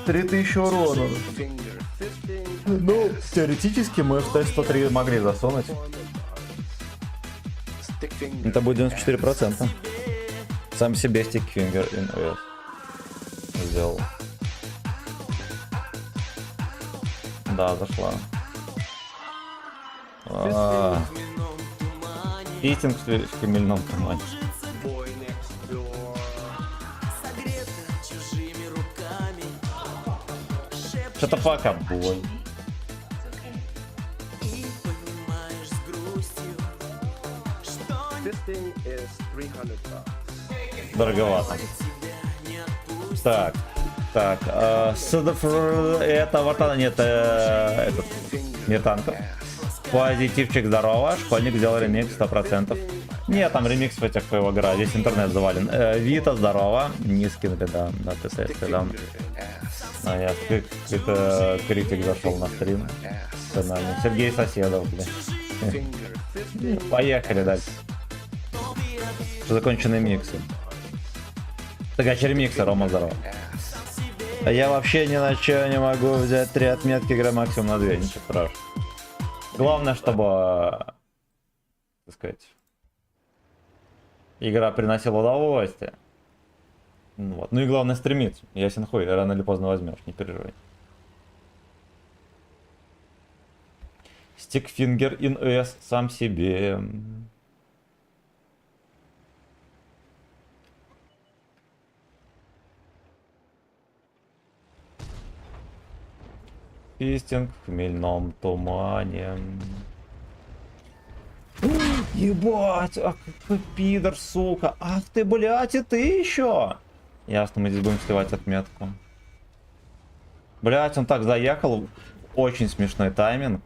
3000 урона. Finger fisting. Ну, теоретически мы в Т-103 могли засунуть. Stick finger. Это будет 94%. Сам себе стикфингер in сделал. Да, зашла. Фистинг в хмельном тумане. Boy next door. согреты чужими руками. Что-то пока бой. И понимаешь с грустью, что Fisting is $300. Дороговато. тебя не отпустит. Так, это Вартана, нет, этот, мир танков. Позитивчик, здорово, школьник сделал ремикс 100%. Нет, там ремикс в этих твоего игра, здесь интернет завален. Вита, здорово, не скинули, да, на ТСС, да. А я какой-то критик зашел на стрим. Финальный. Сергей Соседов, бля. Поехали дальше. Законченные миксы. Тагачи ремиксы, Рома, здорово. А я вообще ни на что не могу взять 3 отметки, игра максимум на 2, ничего страшного. Главное, чтобы, так сказать, игра приносила удовольствие. Вот. Ну и главное стремиться. Ясен хуй, рано или поздно возьмешь, не переживай. Стикфингер in S сам себе. Фистинг в хмельном тумане. Ебать, ах ты пидор, сука. Ах ты, блядь, и ты еще. Ясно, мы здесь будем сливать отметку. Блядь, он так заехал. Очень смешной тайминг.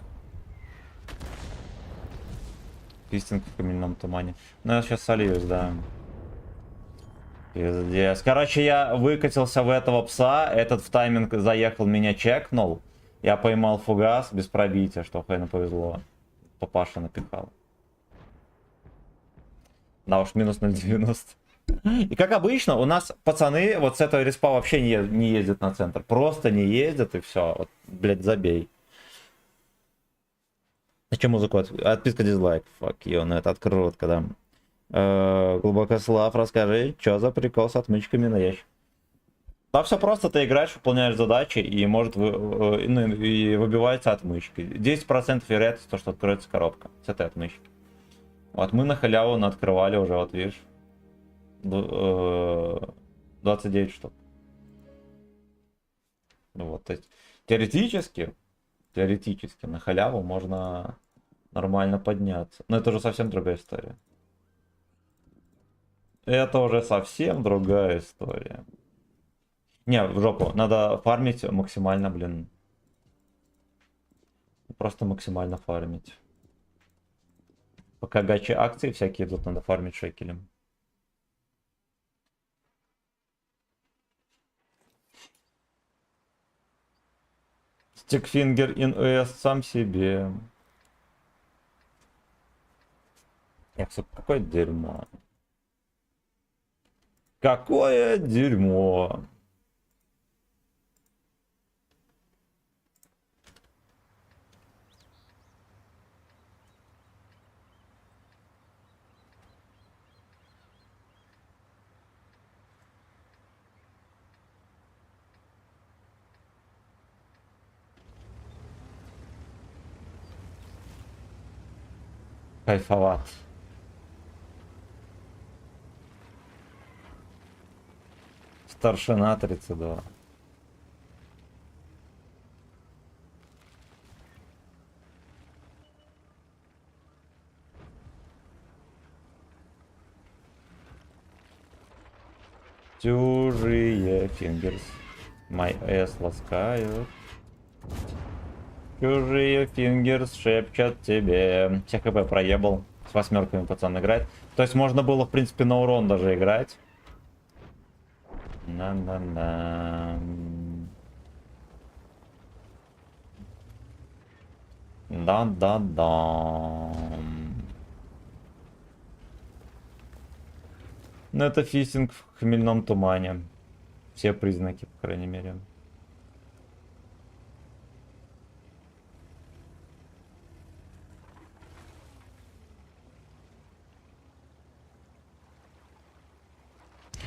Фистинг в каменном тумане. Ну, я сейчас сольюсь, да. Пиздец. Короче, я выкатился в этого пса. Этот в тайминг заехал, меня чекнул. Я поймал фугас без пробития, что охуенно повезло. Папаша напихал. Да уж, минус 0,90. И как обычно, у нас пацаны вот с этого респа вообще не ездят на центр. Просто не ездят и все. Вот, блядь, забей. Зачем музыку? Отписка дизлайк. Fuck you, ну это открутка, да. Глубокослав, расскажи, что за прикол с отмычками на ящик? Да все просто, ты играешь, выполняешь задачи и может и выбивается отмычки. 10% вероятность, что откроется коробка с этой отмычки. Вот мы на халяву открывали уже, вот видишь. 29 штук. Вот, то есть теоретически на халяву можно нормально подняться. Но это уже совсем другая история. Это уже совсем другая история. Не, в жопу. Надо фармить максимально, блин. Просто максимально фармить. Пока гачи акции всякие идут, надо фармить шекелем. Стикфингер ин ОС сам себе. Эх, сука, какое дерьмо. Какое дерьмо. Кайфоват. Старшина 32. Чужие фингерс. Май эс ласкают. Чужие фингерс шепчат тебе. Все ХП проебал. С 8 пацан играет. То есть можно было, в принципе, на урон даже играть. На-на-на. Да-да-да. Ну это фистинг в хмельном тумане. Все признаки, по крайней мере.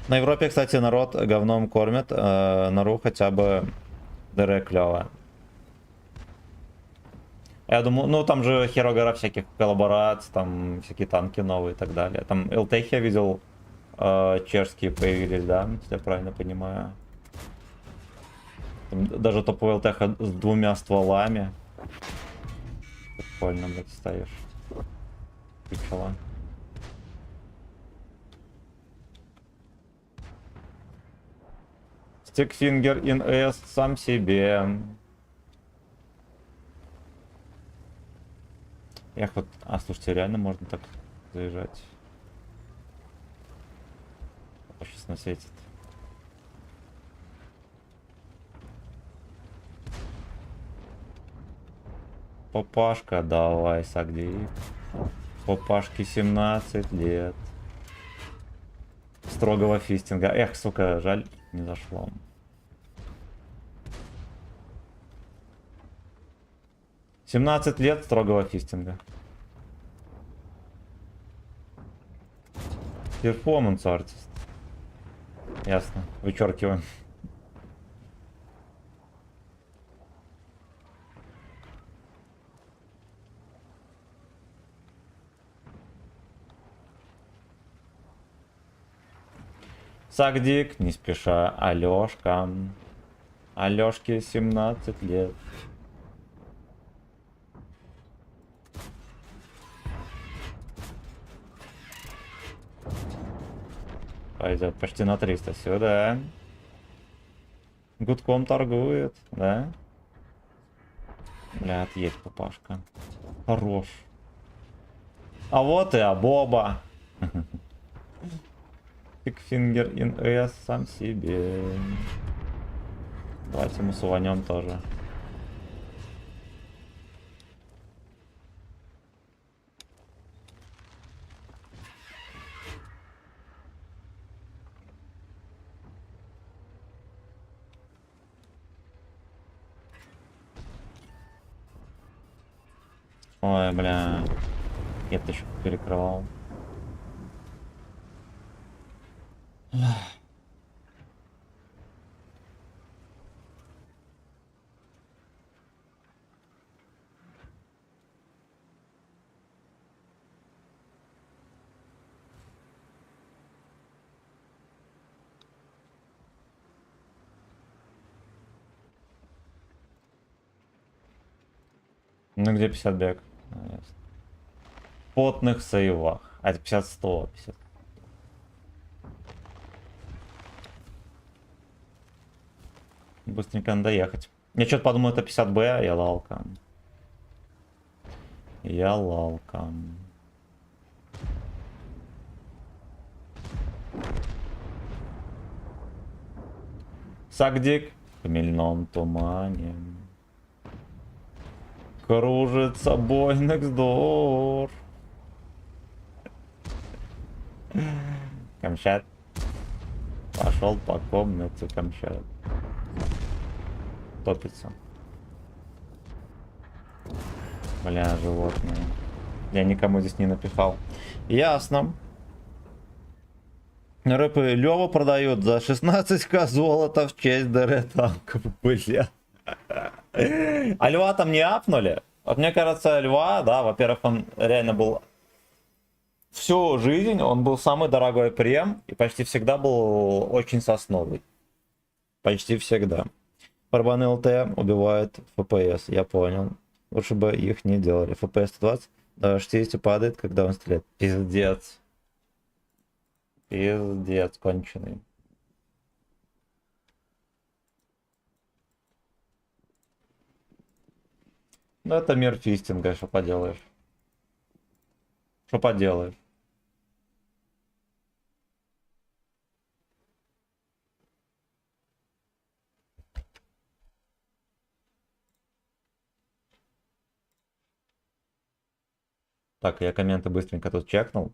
На Европе, кстати, народ говном кормят. На РУ хотя бы ДР клево. Я думаю, ну там же хера гора всяких коллабораций, там всякие танки новые и так далее. Там ЛТХ я видел, чешские появились, да, если я правильно понимаю. Там даже топовый ЛТХ с 2 стволами. Прикольно, блядь, стоишь. Причела. Стикфингер ин эс сам себе. Эх, вот, слушайте, реально можно так заезжать. Сейчас насветит. Папашка, давай, согди. Папашке 17 лет. Строгого фистинга. Эх, сука, жаль, не зашло. «17 лет строгого фистинга». Перформанс артист. Ясно. Вычеркиваем. Сагдик, не спеша, Алёшка. Алёшке 17 лет. Пойдет почти на 300 сюда. Гудком торгует, да? Бля, отъедь, папашка. Хорош. А вот и Абоба. Пикфингер ин эс сам себе. Давайте мы суванем тоже. Ой, бля. Я-то еще перекрывал. Ну где 50 бег? В потных сейвах. А это 50-100. 50. Быстренько надо ехать. Я что-то подумал, это 50Б, а я лалка. Я лалка. Сагдик в хмельном тумане. Кружится бой next door. Камчат. Пошел по комнате Камчат. Топится. Бля, животные. Я никому здесь не напихал. Ясно. Рэпы Лёва продают за 16к золота в честь ДР танков. Бля. А Льва там не апнули? Вот мне кажется, Льва, да, во-первых, он реально был... Всю жизнь он был самый дорогой прем и почти всегда был очень сосновый. Почти всегда. Барбаны ЛТ убивают FPS, я понял. Лучше бы их не делали. FPS 120 до 60 падает, когда он стреляет. Пиздец. Пиздец конченый. Ну это мир фистинга, что поделаешь. Что поделаешь. Так, я комменты быстренько тут чекнул.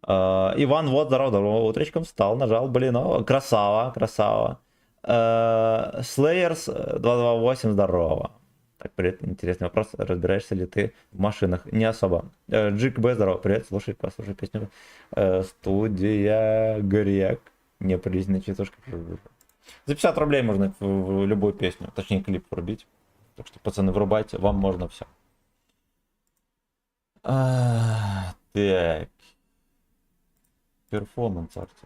Иван, вот, здорово, здорово, утречком встал, нажал, блин, о, красава, красава. Slayers 228, здорово. Так, привет, интересный вопрос, разбираешься ли ты в машинах? Не особо. Джик Б, здорово, привет, слушай, послушай песню. Студия Грек, неприличная частушка. За 50 рублей можно в любую песню, точнее клип врубить. Так что, пацаны, врубайте, вам можно все. Так. Перформанс артист.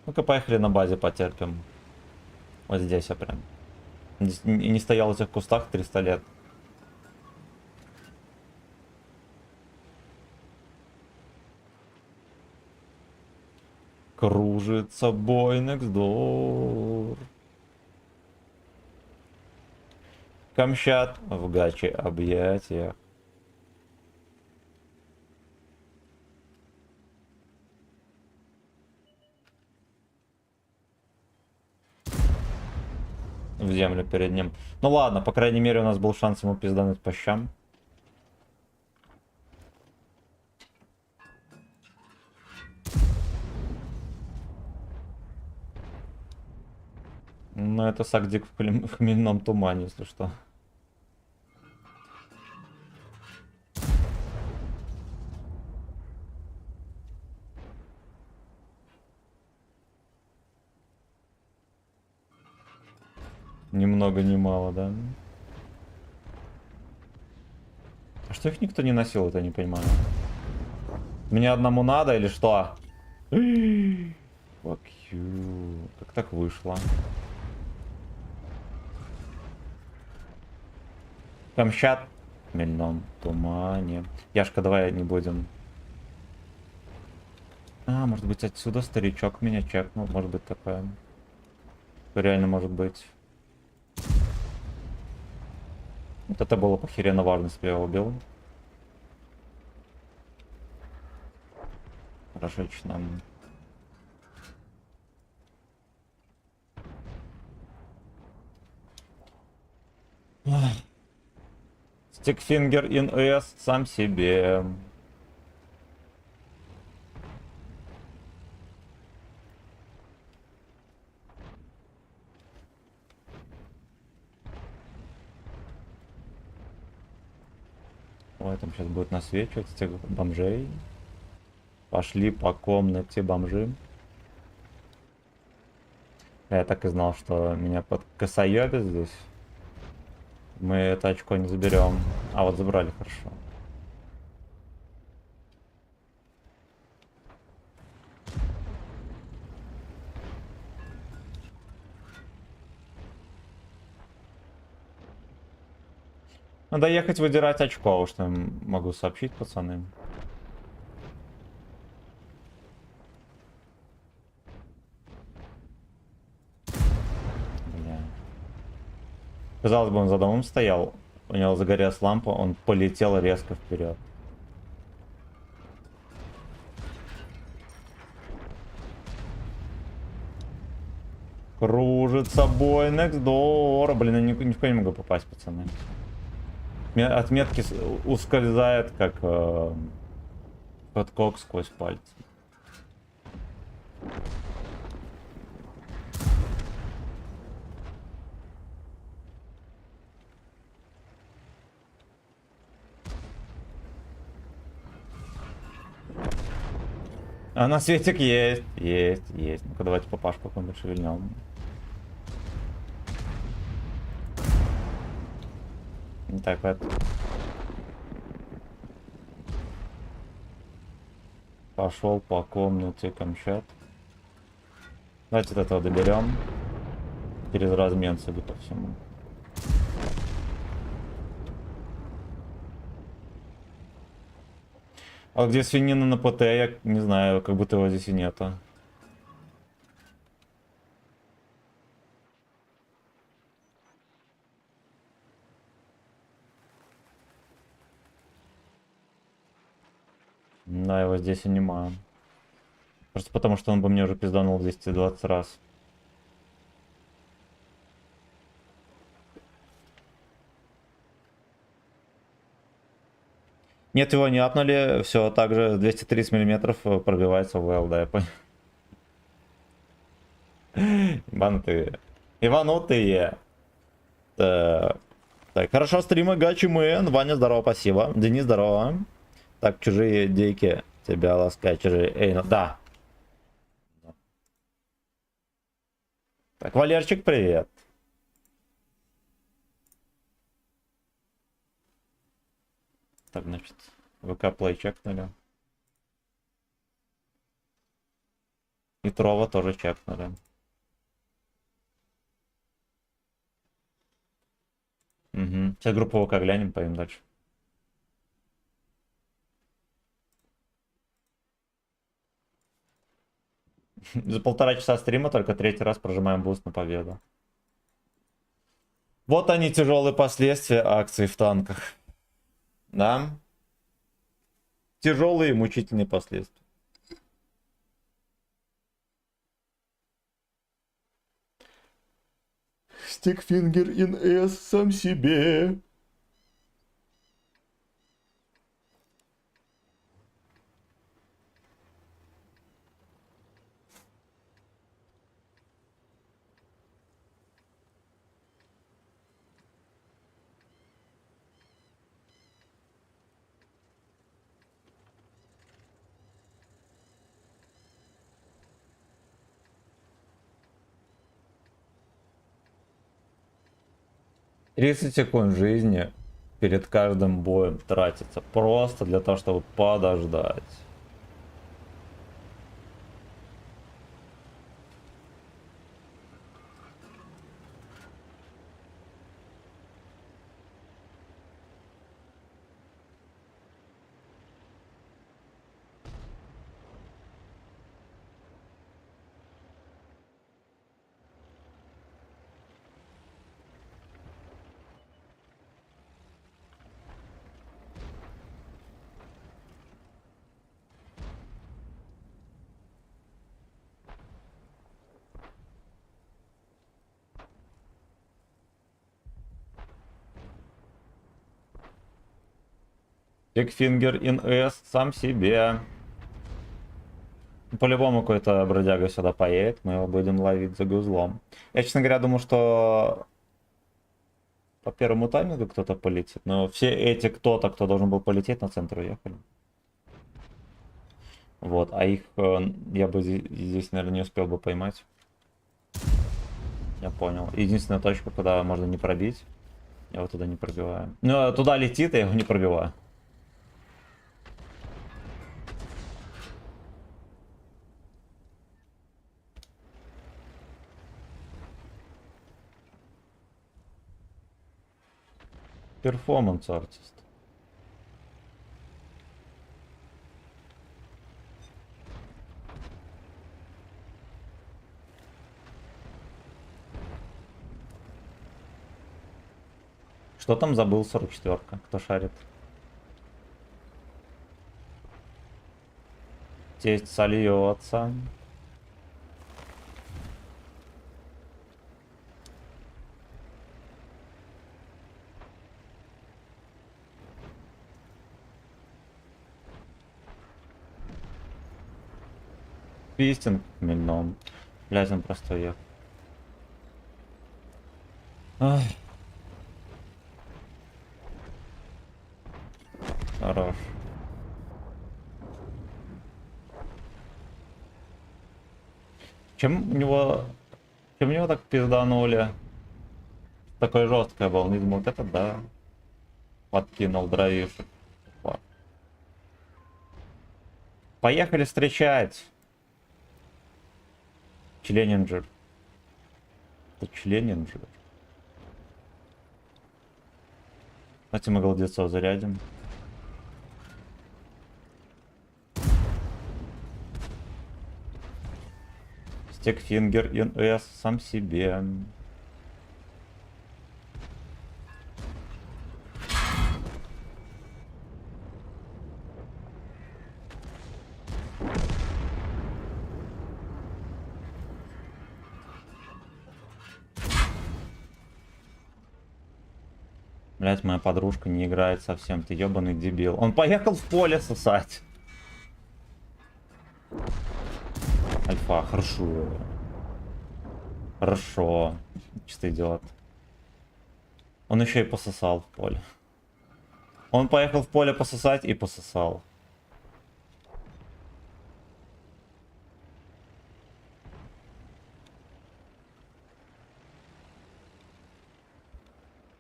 Ну-ка, поехали на базе потерпим. Вот здесь я прям. Здесь не стоял в этих кустах 300 лет. Кружится бой next door. Камчат в гаче объятиях. В землю перед ним. Ну ладно, по крайней мере у нас был шанс ему пиздануть по щам. Ну это Сагдик в хмельном тумане, если что. Ни много ни мало, да? А что их никто не носил, это я не понимаю. Мне одному надо или что? Fuck you. Как так вышло? Камчат в хмельном тумане. Яшка, давай не будем. А, может быть отсюда старичок меня чекнул, может быть такое. Реально может быть. Вот это было похеренно важно, если я его убил. Хорошечно нам. Стикфингер ин S сам себе. Ой, там сейчас будет насвечивать этих бомжей. Пошли по комнате бомжи. Я так и знал, что меня под косоебят здесь. Мы это очко не заберем. А, вот забрали, хорошо. Надо ехать выдирать очко, уж там могу сообщить, пацаны. Бля. Казалось бы, он за домом стоял, у него загорелась лампа, он полетел резко вперед. Кружится бой next door. Блин, я ни в кого не могу попасть, пацаны. Отметки ускользает, как подкок сквозь пальцы. А на светик есть, есть. Ну-ка давайте папашку какой-нибудь шевельнем. Так, вот. Пошел по комнате Камчат. Давайте до этого доберем. Через размен, судя по всему. А где свинина на ПТ, я не знаю, как будто его здесь и нету. Да, его здесь и нема. Просто потому, что он бы мне уже пизданул 220 раз. Нет, его не апнули, все так же 230 миллиметров пробивается в ВЛ, да, я понял. Ебанутые. Иванутые. Так, хорошо, стримы, гачи мэн. Ваня, здорово, спасибо. Денис, здорово. Так, чужие дейки тебя ласкают, чужие. Эй, ну да. Так, Валерчик, привет. Так, значит, ВК Play чекнули. И Трова тоже чекнули. Угу. Сейчас группу ВК глянем, пойдем дальше. За 1,5 часа стрима только 3-й раз прожимаем буст на победу. Вот они, тяжелые последствия акций в танках. Да? Тяжелые и мучительные последствия. Стикфингер ин S сам себе. Тридцать секунд жизни перед каждым боем тратится просто для того, чтобы подождать. Stickfinger in S сам себе. По-любому какой-то бродяга сюда поедет, мы его будем ловить за гузлом. Я, честно говоря, думаю, что по первому таймингу кто-то полетит, но все эти кто-то, кто должен был полететь, на центр уехали. Вот, а их я бы здесь, наверное, не успел бы поймать. Я понял. Единственная точка, куда можно не пробить, я его туда не пробиваю. Ну, туда летит, я его не пробиваю. Перформанс артист. Что там забыл 44-ка? Кто шарит? Тесть сольется. Пистинг хмельном. Блядь, он просто ехал. Ай. Хорош. Чем у него так пизданули? Такой жесткое был, не думал, вот это да. Подкинул дровишек. Поехали встречать. Членинджер. Это членинджер. Давайте мы голдецов зарядим. Stickfinger in S сам себе. Блять, моя подружка не играет совсем, ты ебаный дебил. Он поехал в поле сосать. Альфа, хорошо. Хорошо. Чистый идиот. Он еще и пососал в поле. Он поехал в поле пососать и пососал.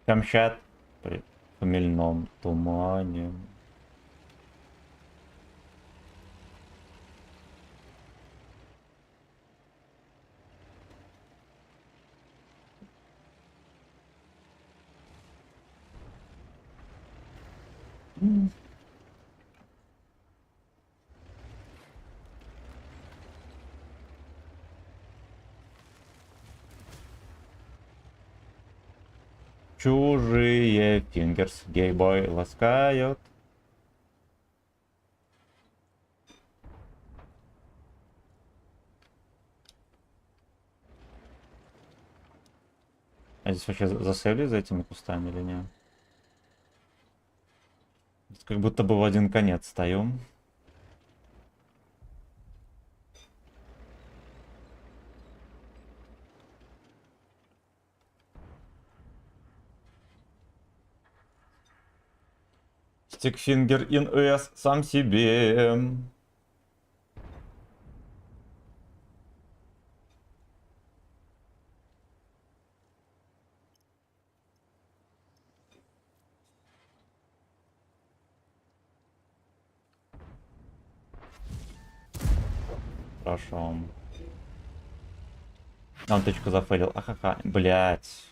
Камчат при хмельном тумане. Чужие фингерс гейбой ласкают. А здесь вообще засейвли за этими кустами или нет? Как будто бы в один конец стою. Stickfinger in S сам себе. Хорошо. Он точку зафейлил. Ахаха. Блять.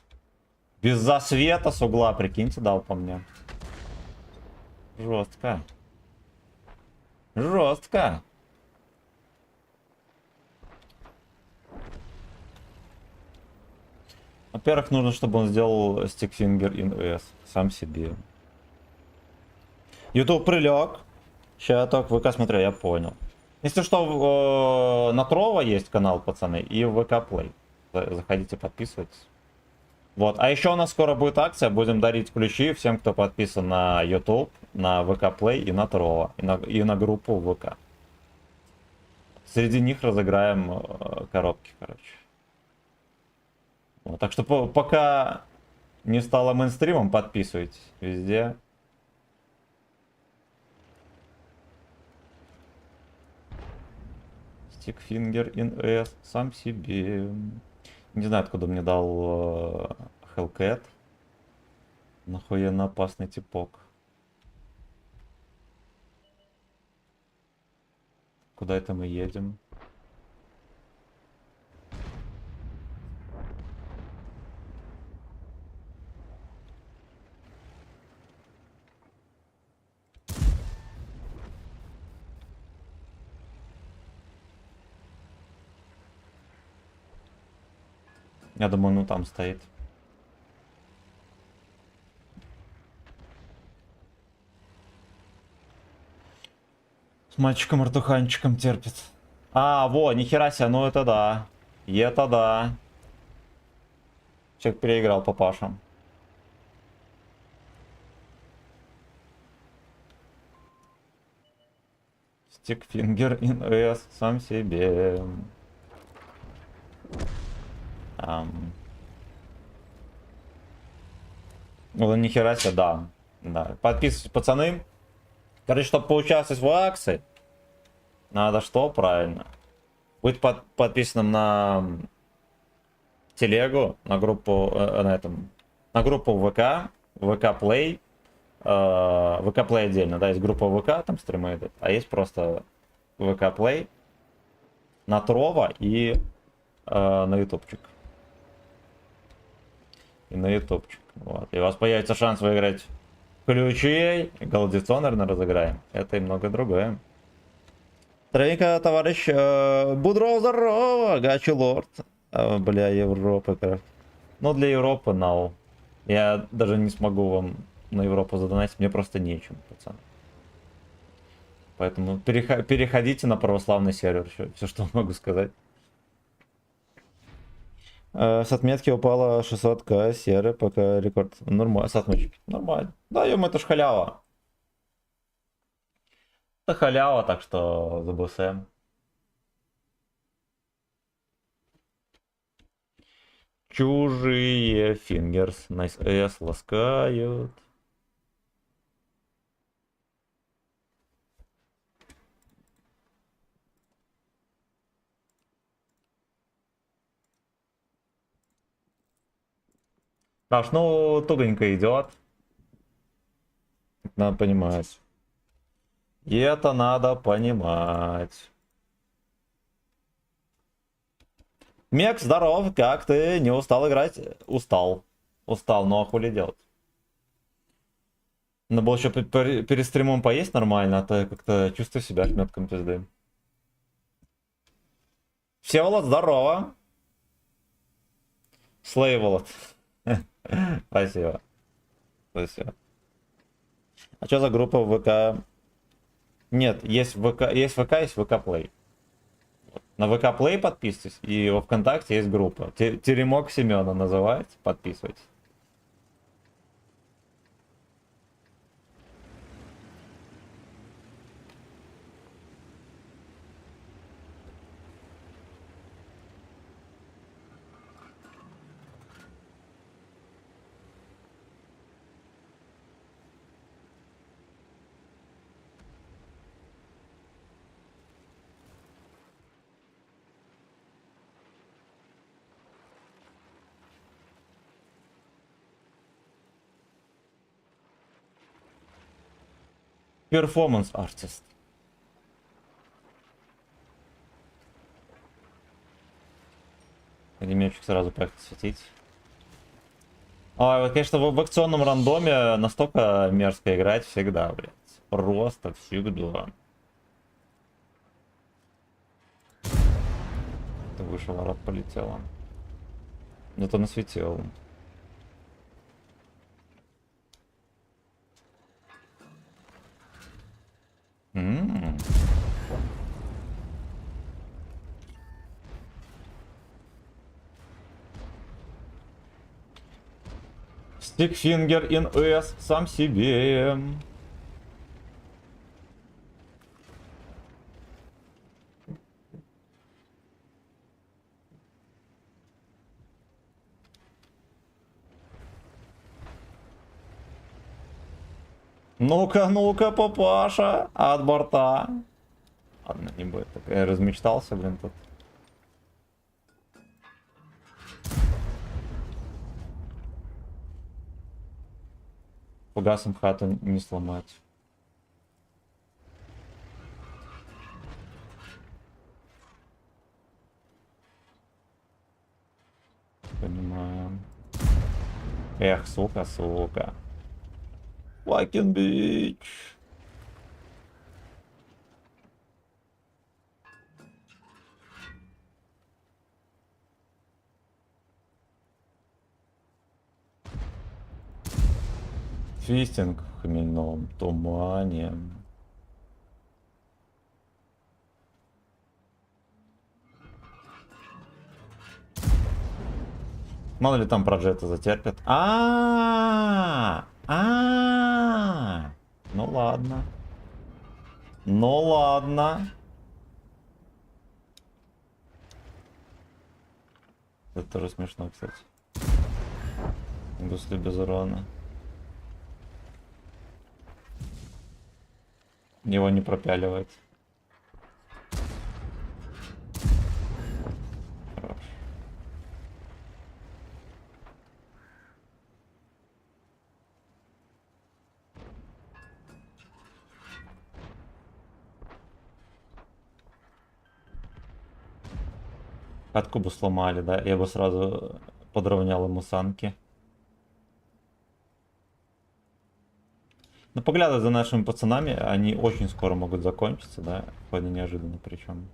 Без засвета с угла, прикиньте, дал по мне. Жестко. Жестко. Во-первых, нужно, чтобы он сделал Stickfinger in S. Сам себе. YouTube прилег. Сейчас я только ВК смотрю, я понял. Если что, на Трова есть канал, пацаны, и в ВК Play. Заходите, подписывайтесь. Вот. А еще у нас скоро будет акция. Будем дарить ключи всем, кто подписан на YouTube, на ВК Play и на Трова. И на группу ВК. Среди них разыграем коробки, короче. Вот. Так что пока не стало мейнстримом, подписывайтесь везде. Стикфингер in S сам себе. Не знаю, откуда мне дал Hellcat. Нахуенно опасный типок. Куда это мы едем? Я думаю, ну там стоит. С мальчиком-артуханчиком терпит. А, во, нихера себе, ну это да. И это да. Человек переиграл папашам. Стикфингер in S сам себе. Ну, нихера себе, да. Да. Подписывайтесь, пацаны. Короче, чтобы поучаствовать в акции, надо что? Правильно. Быть подписанным на телегу, на группу, на группу ВК, ВК Play. ВК Play отдельно, да, есть группа ВК, там стримы идут, а есть просто ВК Play, на Трова и на ютубчик. И на ютубчик. Вот. И у вас появится шанс выиграть ключей. Голдецо, наверное, разыграем. Это и многое другое. Здравенько, товарищ. Будро, здорово, Гачи Лорд. Бля, Европа, короче. Ну, для Европы, no. Я даже не смогу вам на Европу задонатить. Мне просто нечем, пацан. Поэтому переходите на православный сервер. Все, что могу сказать. С отметки упала 600к серы, пока рекорд. Нормально, с отмычки. Нормально. Да, это ж халява. Это халява, так что за БСМ. Чужие фингерс. Найс S ласкают. Аж, ну, тугонько идет. Надо понимать. И это надо понимать. Мек, здоров, как ты? Не устал играть? Устал. Устал, но хули делать? Надо было еще перед стримом поесть нормально, а то я как-то чувствую себя шметком пизды. Всеволод, здорово. Слейволод. Спасибо. Спасибо. А что за группа в ВК? Нет, есть ВК, есть ВК Play. На ВК Play подписывайтесь, и во ВКонтакте есть группа. Теремок Семена называется, подписывайтесь. Перформанс артист. Огнеметчик сразу поехал светить. Ой, вот, конечно, в акционном рандоме настолько мерзко играть всегда, блядь. Просто всегда. Ты вышел, ворот полетела. Зато насветил. Stickfinger in S сам себе. Ну-ка, ну-ка, папаша, от борта. Ладно, не будет так. Я размечтался, блин, тут. Фугасом хату не сломать. Понимаю. Эх, сука, сука. Fucking bitch. Фистинг в хмельном тумане. Мало ли там проджета затерпят. Ну ладно. Ну ладно. Это тоже смешно, кстати. Гусли без урона. Его не пропяливает. Хорош. Катку бы сломали, да? Я бы сразу подровнял ему санки. Но поглядывая за нашими пацанами, они очень скоро могут закончиться, да? Вполне неожиданно причем.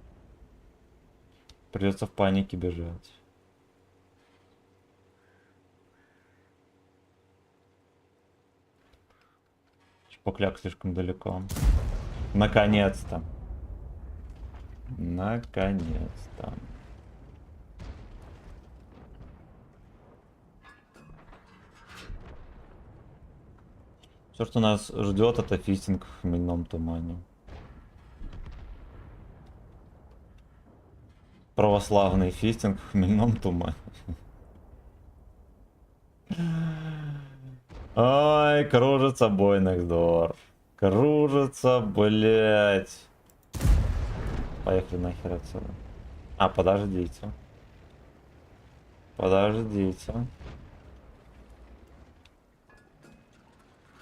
Придется в панике бежать. Чпокляк слишком далеко. Наконец-то. Наконец-то. Все, что нас ждет, это фистинг в хмельном тумане. Православный фистинг в хмельном тумане. Ай, кружится бой next door. Кружится, блять. Поехали нахер отсюда. А, подождите. Подождите.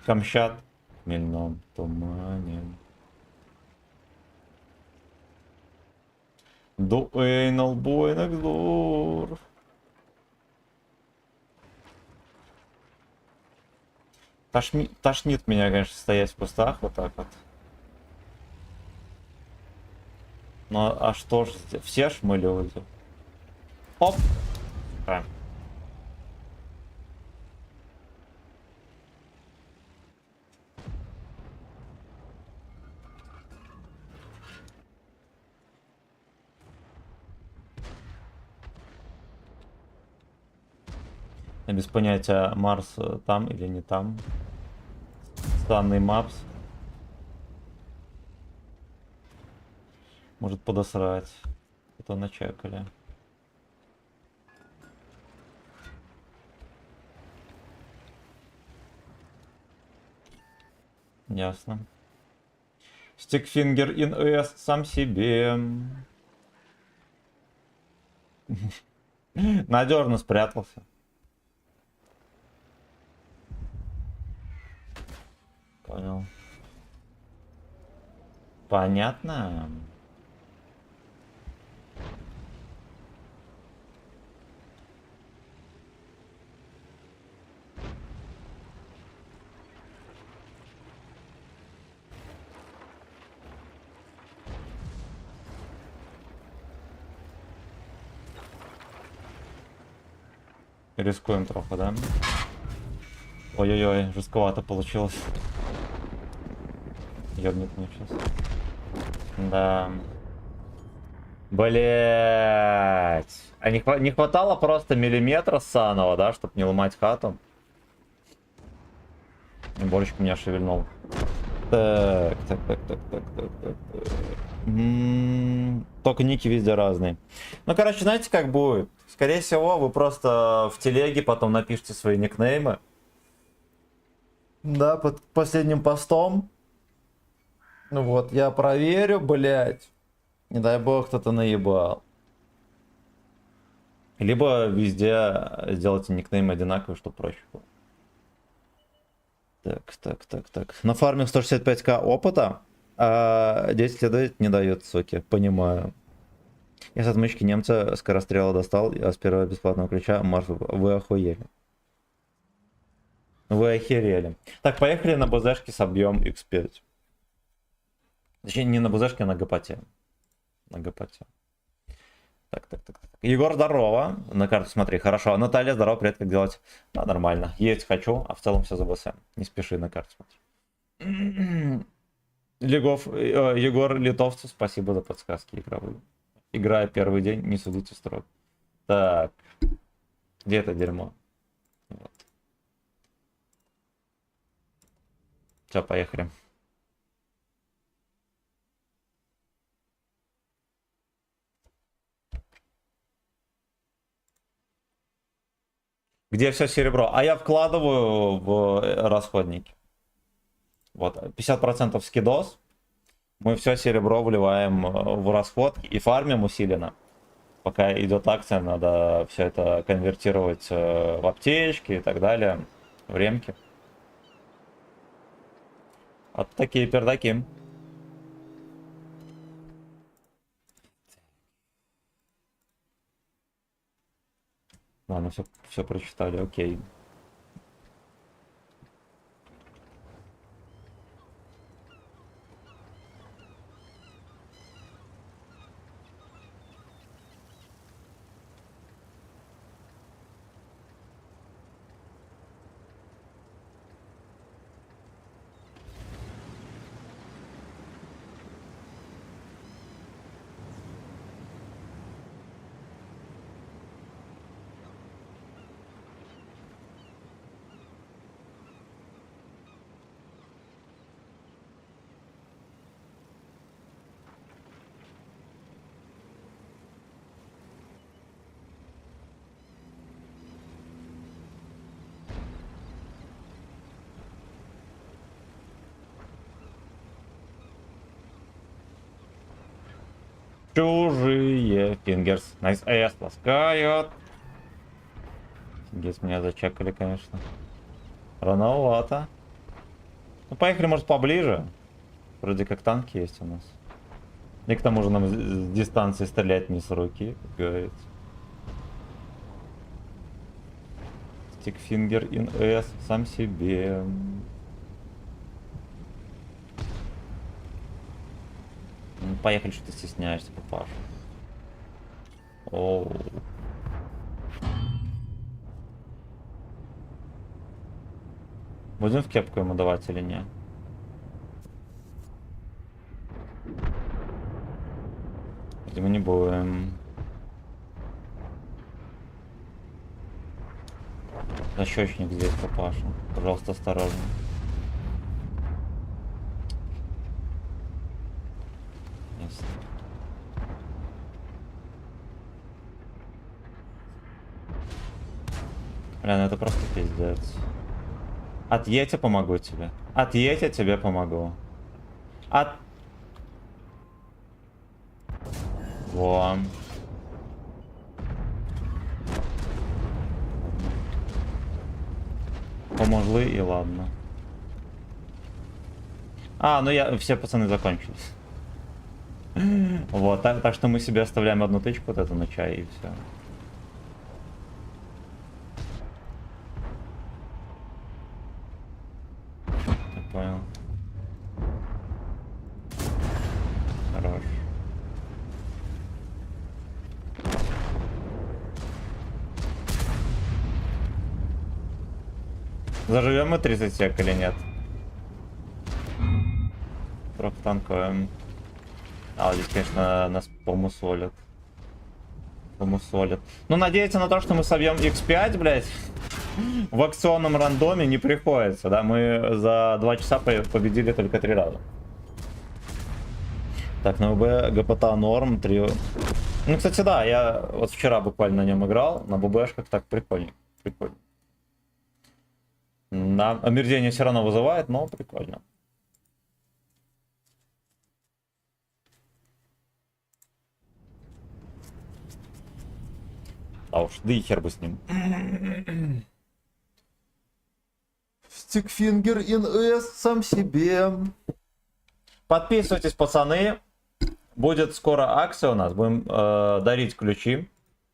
Камчат в хмельном тумане. Дуэйнал бой next door. Тошнит меня, конечно, стоять в кустах вот так вот. Ну а что ж, все ж мы люди. Оп! А. Я без понятия, Марс там или не там. Странный Мапс. Может подосрать. Это начекали. Ясно. Stickfinger in S сам себе. Надежно спрятался. Понял. Понятно. Рискуем трохи, да? Ой-ой-ой, жестковато получилось. Ёбнет мне сейчас. Да. Блять. А не хватало просто миллиметра ссаного, да, чтобы не ломать хату? Борщик меня шевельнул. Так. Только ники везде разные. Ну, короче, знаете, как будет? Скорее всего, вы просто в телеге потом напишите свои никнеймы. Да, под последним постом. Ну вот, я проверю, блядь. Не дай бог, кто-то наебал. Либо везде сделайте никнейм одинаковый, чтобы проще было. Так. На фарме 165к опыта, а 10 лет не дает, суки. Понимаю. Я с отмычки немца скорострела достал, а с первого бесплатного ключа Марс. Вы охуели. Вы охерели. Так, поехали на БЗшке собьем X5. Точнее, не на БЗшке, а на ГПТ. На ГПТ. Так. Егор, здорово. На карту смотри, хорошо. Наталья, здорово, привет, как делать? Да, нормально. Есть хочу, а в целом все за БС. Не спеши, на карту смотри. Егор Литовцев, спасибо за подсказки игровые. Играя первый день, не судите строго. Так. Где это дерьмо? Вот. Все, поехали. Где все серебро? А я вкладываю в расходники. Вот, 50% скидос. Мы все серебро вливаем в расход и фармим усиленно. Пока идет акция, надо все это конвертировать в аптечки и так далее. В ремки. Вот такие пердаки. Ладно, все прочитали, окей. Чужие фингерс. Найс эс ласкают. Фингерс меня зачекали, конечно. Рановато. Ну, поехали, может, поближе. Вроде как танки есть у нас. И к тому же нам с дистанции стрелять не с руки, как говорится. Стикфингер ин эс сам себе. Ну, поехали, что ты стесняешься, папаша. Оу. Будем в кепку ему давать или нет? Видимо, не будем. Защечник здесь, папаша. Пожалуйста, осторожно. Ясно. Бля, ну это просто пиздец. Отъедь, я помогу тебе. Отъедь, я тебе помогу. Во. Помогли и ладно. А, ну все пацаны закончились. Вот, так что мы себе оставляем одну тычку вот эту на чай и все. Я понял. Хорош. Заживем мы 30 сек или нет? Профтанкуем. А, здесь, конечно, нас помусолят. Ну, надеяться на то, что мы собьем X5, блядь. В акционном рандоме не приходится, да? Мы за 2 часа победили только 3 раза. Так, на ВБ ГПТ норм 3. Ну, кстати, да, я вот вчера буквально на нем играл, на ББшках так прикольно. Прикольно. Да, омерзение все равно вызывает, но прикольно. А уж, да и хер бы с ним. Стикфингер ин сам себе. Подписывайтесь, пацаны. Будет скоро акция у нас. Будем дарить ключи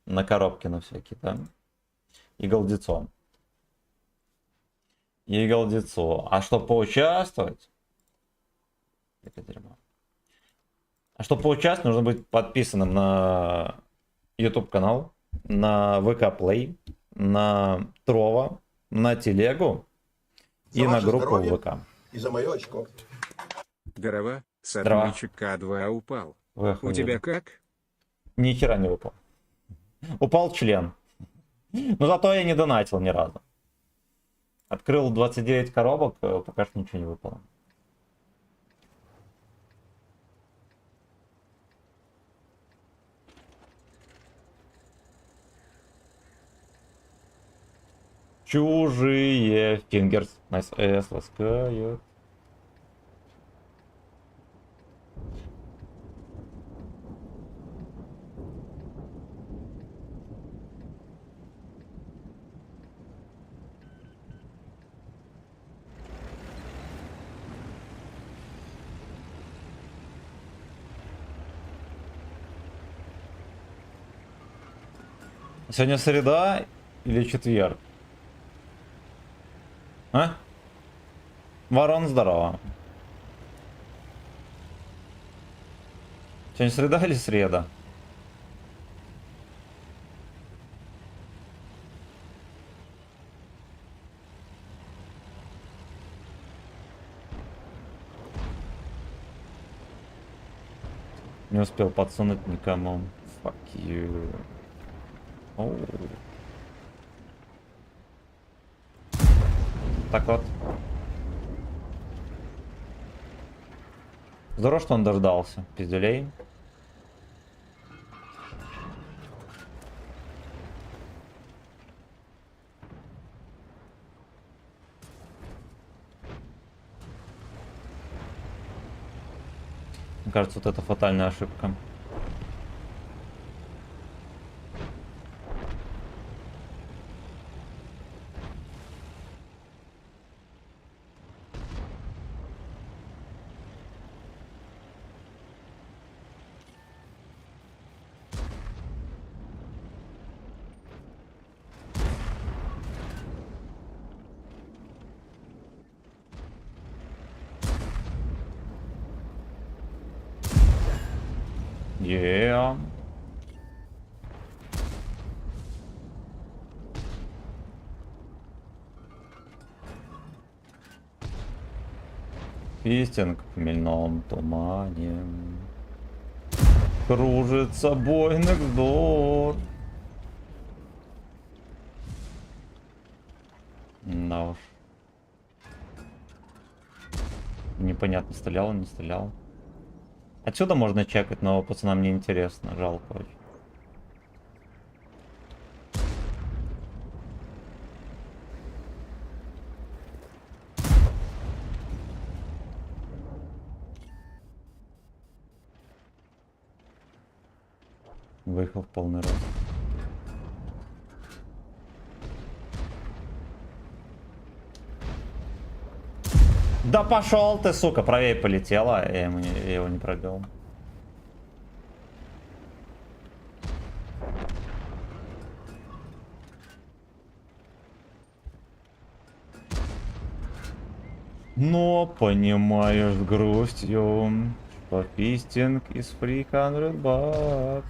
на коробки на всякие там. И голдецо. И голдецо. А чтобы поучаствовать... Это дерьмо. А чтобы поучаствовать, нужно быть подписанным на YouTube канал, на ВК Play, на Трова, на Телегу и на группу в ВК. И за мое очко. Дрова, сатмичек К2 упал. Вы У охуели. тебя как? Ни хера не выпал. Упал член. Но зато я не донатил ни разу. Открыл 29 коробок, пока что ничего не выпало. Чужие фингерс. Найс эс ласкают. Сегодня среда или четверг? А? Ворон, здорово. Сегодня среда или среда? Не успел подсунуть никому. Fuck you. Оу. Так вот. Здорово, что он дождался. Пиздюлей. Мне кажется, вот это фатальная ошибка. Yeah. Истинг в хмельном тумане. Кружится бой next door. Да уж. Непонятно, стрелял он, не стрелял. Отсюда можно чекать, но пацанам не интересно, жалко очень. Выехал в полный рост. Да пошел ты, сука, правее полетела, я его не пробил. Но понимаешь с грустью, что фистинг из free $100.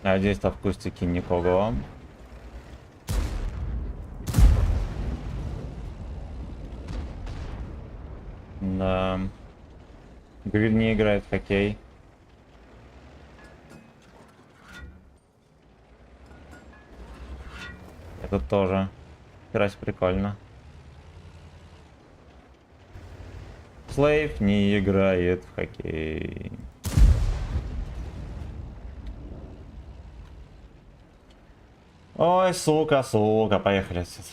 А здесь-то в кустике никого. Да. Грин не играет в хоккей. Это тоже. Крась прикольно. Слейв не играет в хоккей. Ой, сука, сука, поехали отсюда.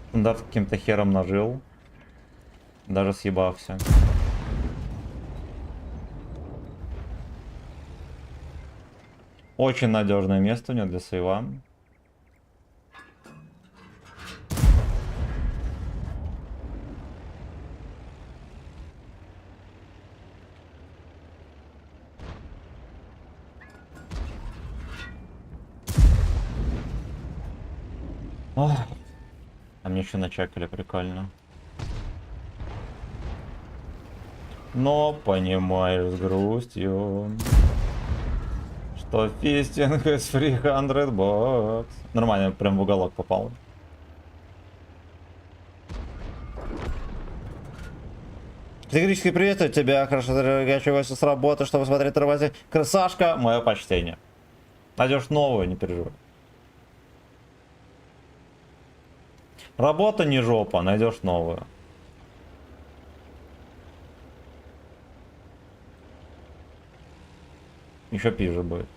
Стандарт каким-то хером нажил. Даже съебался. Очень надежное место у него для сейва. Ох. А мне еще начекали, прикольно. Но понимаешь с грустью, что фистинг из 300 бакс. Нормально, прям в уголок попал. Категорически приветствую тебя, хорошо зарегачивайся с работы, чтобы смотреть тормози. Красашка, мое почтение. Найдешь новую, не переживай. Работа не жопа, найдешь новую. Еще пизже будет.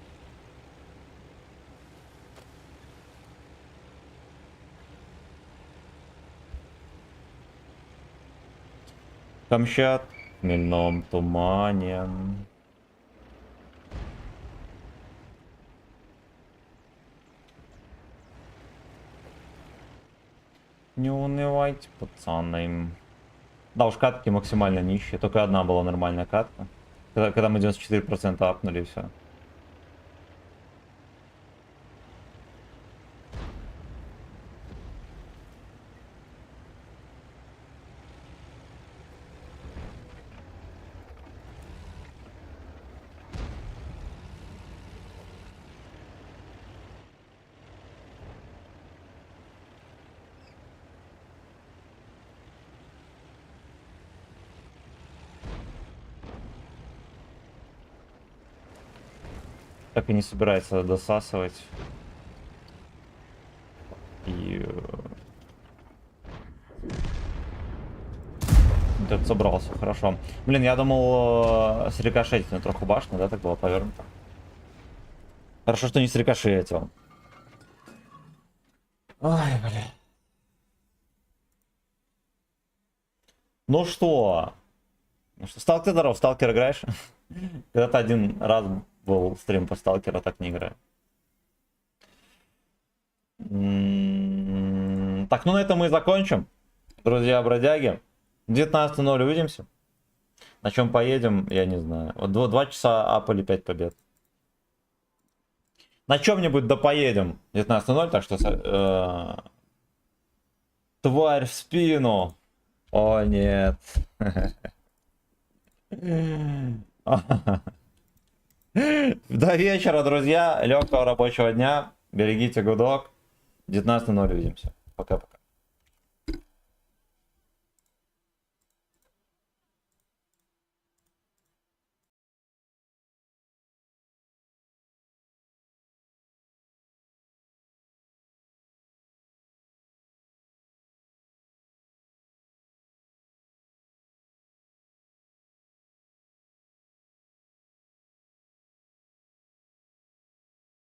Камчат в хмельном тумане. Не унывайте, пацаны. Да уж, катки максимально нищие. Только одна была нормальная катка. Когда мы 94% апнули и все. Так и не собирается досасывать. И... Тут собрался, хорошо. Блин, я думал срикошетить на троху башню, да, так было повернуто. Хорошо, что не срикошетил. Ой, блин. Ну что? Сталкер здоров, Сталкер играешь? Когда-то один раз был стрим по Сталкеру, так не играю. Так, ну на этом мы и закончим. Друзья, бродяги. 19:00 увидимся. На чем поедем, я не знаю. Вот 2 часа апали 5 побед. На чем-нибудь да поедем. 19:00, так что... Тварь в спину. О, нет. До вечера, друзья. Легкого рабочего дня. Берегите гудок. 19:00 увидимся. Пока-пока.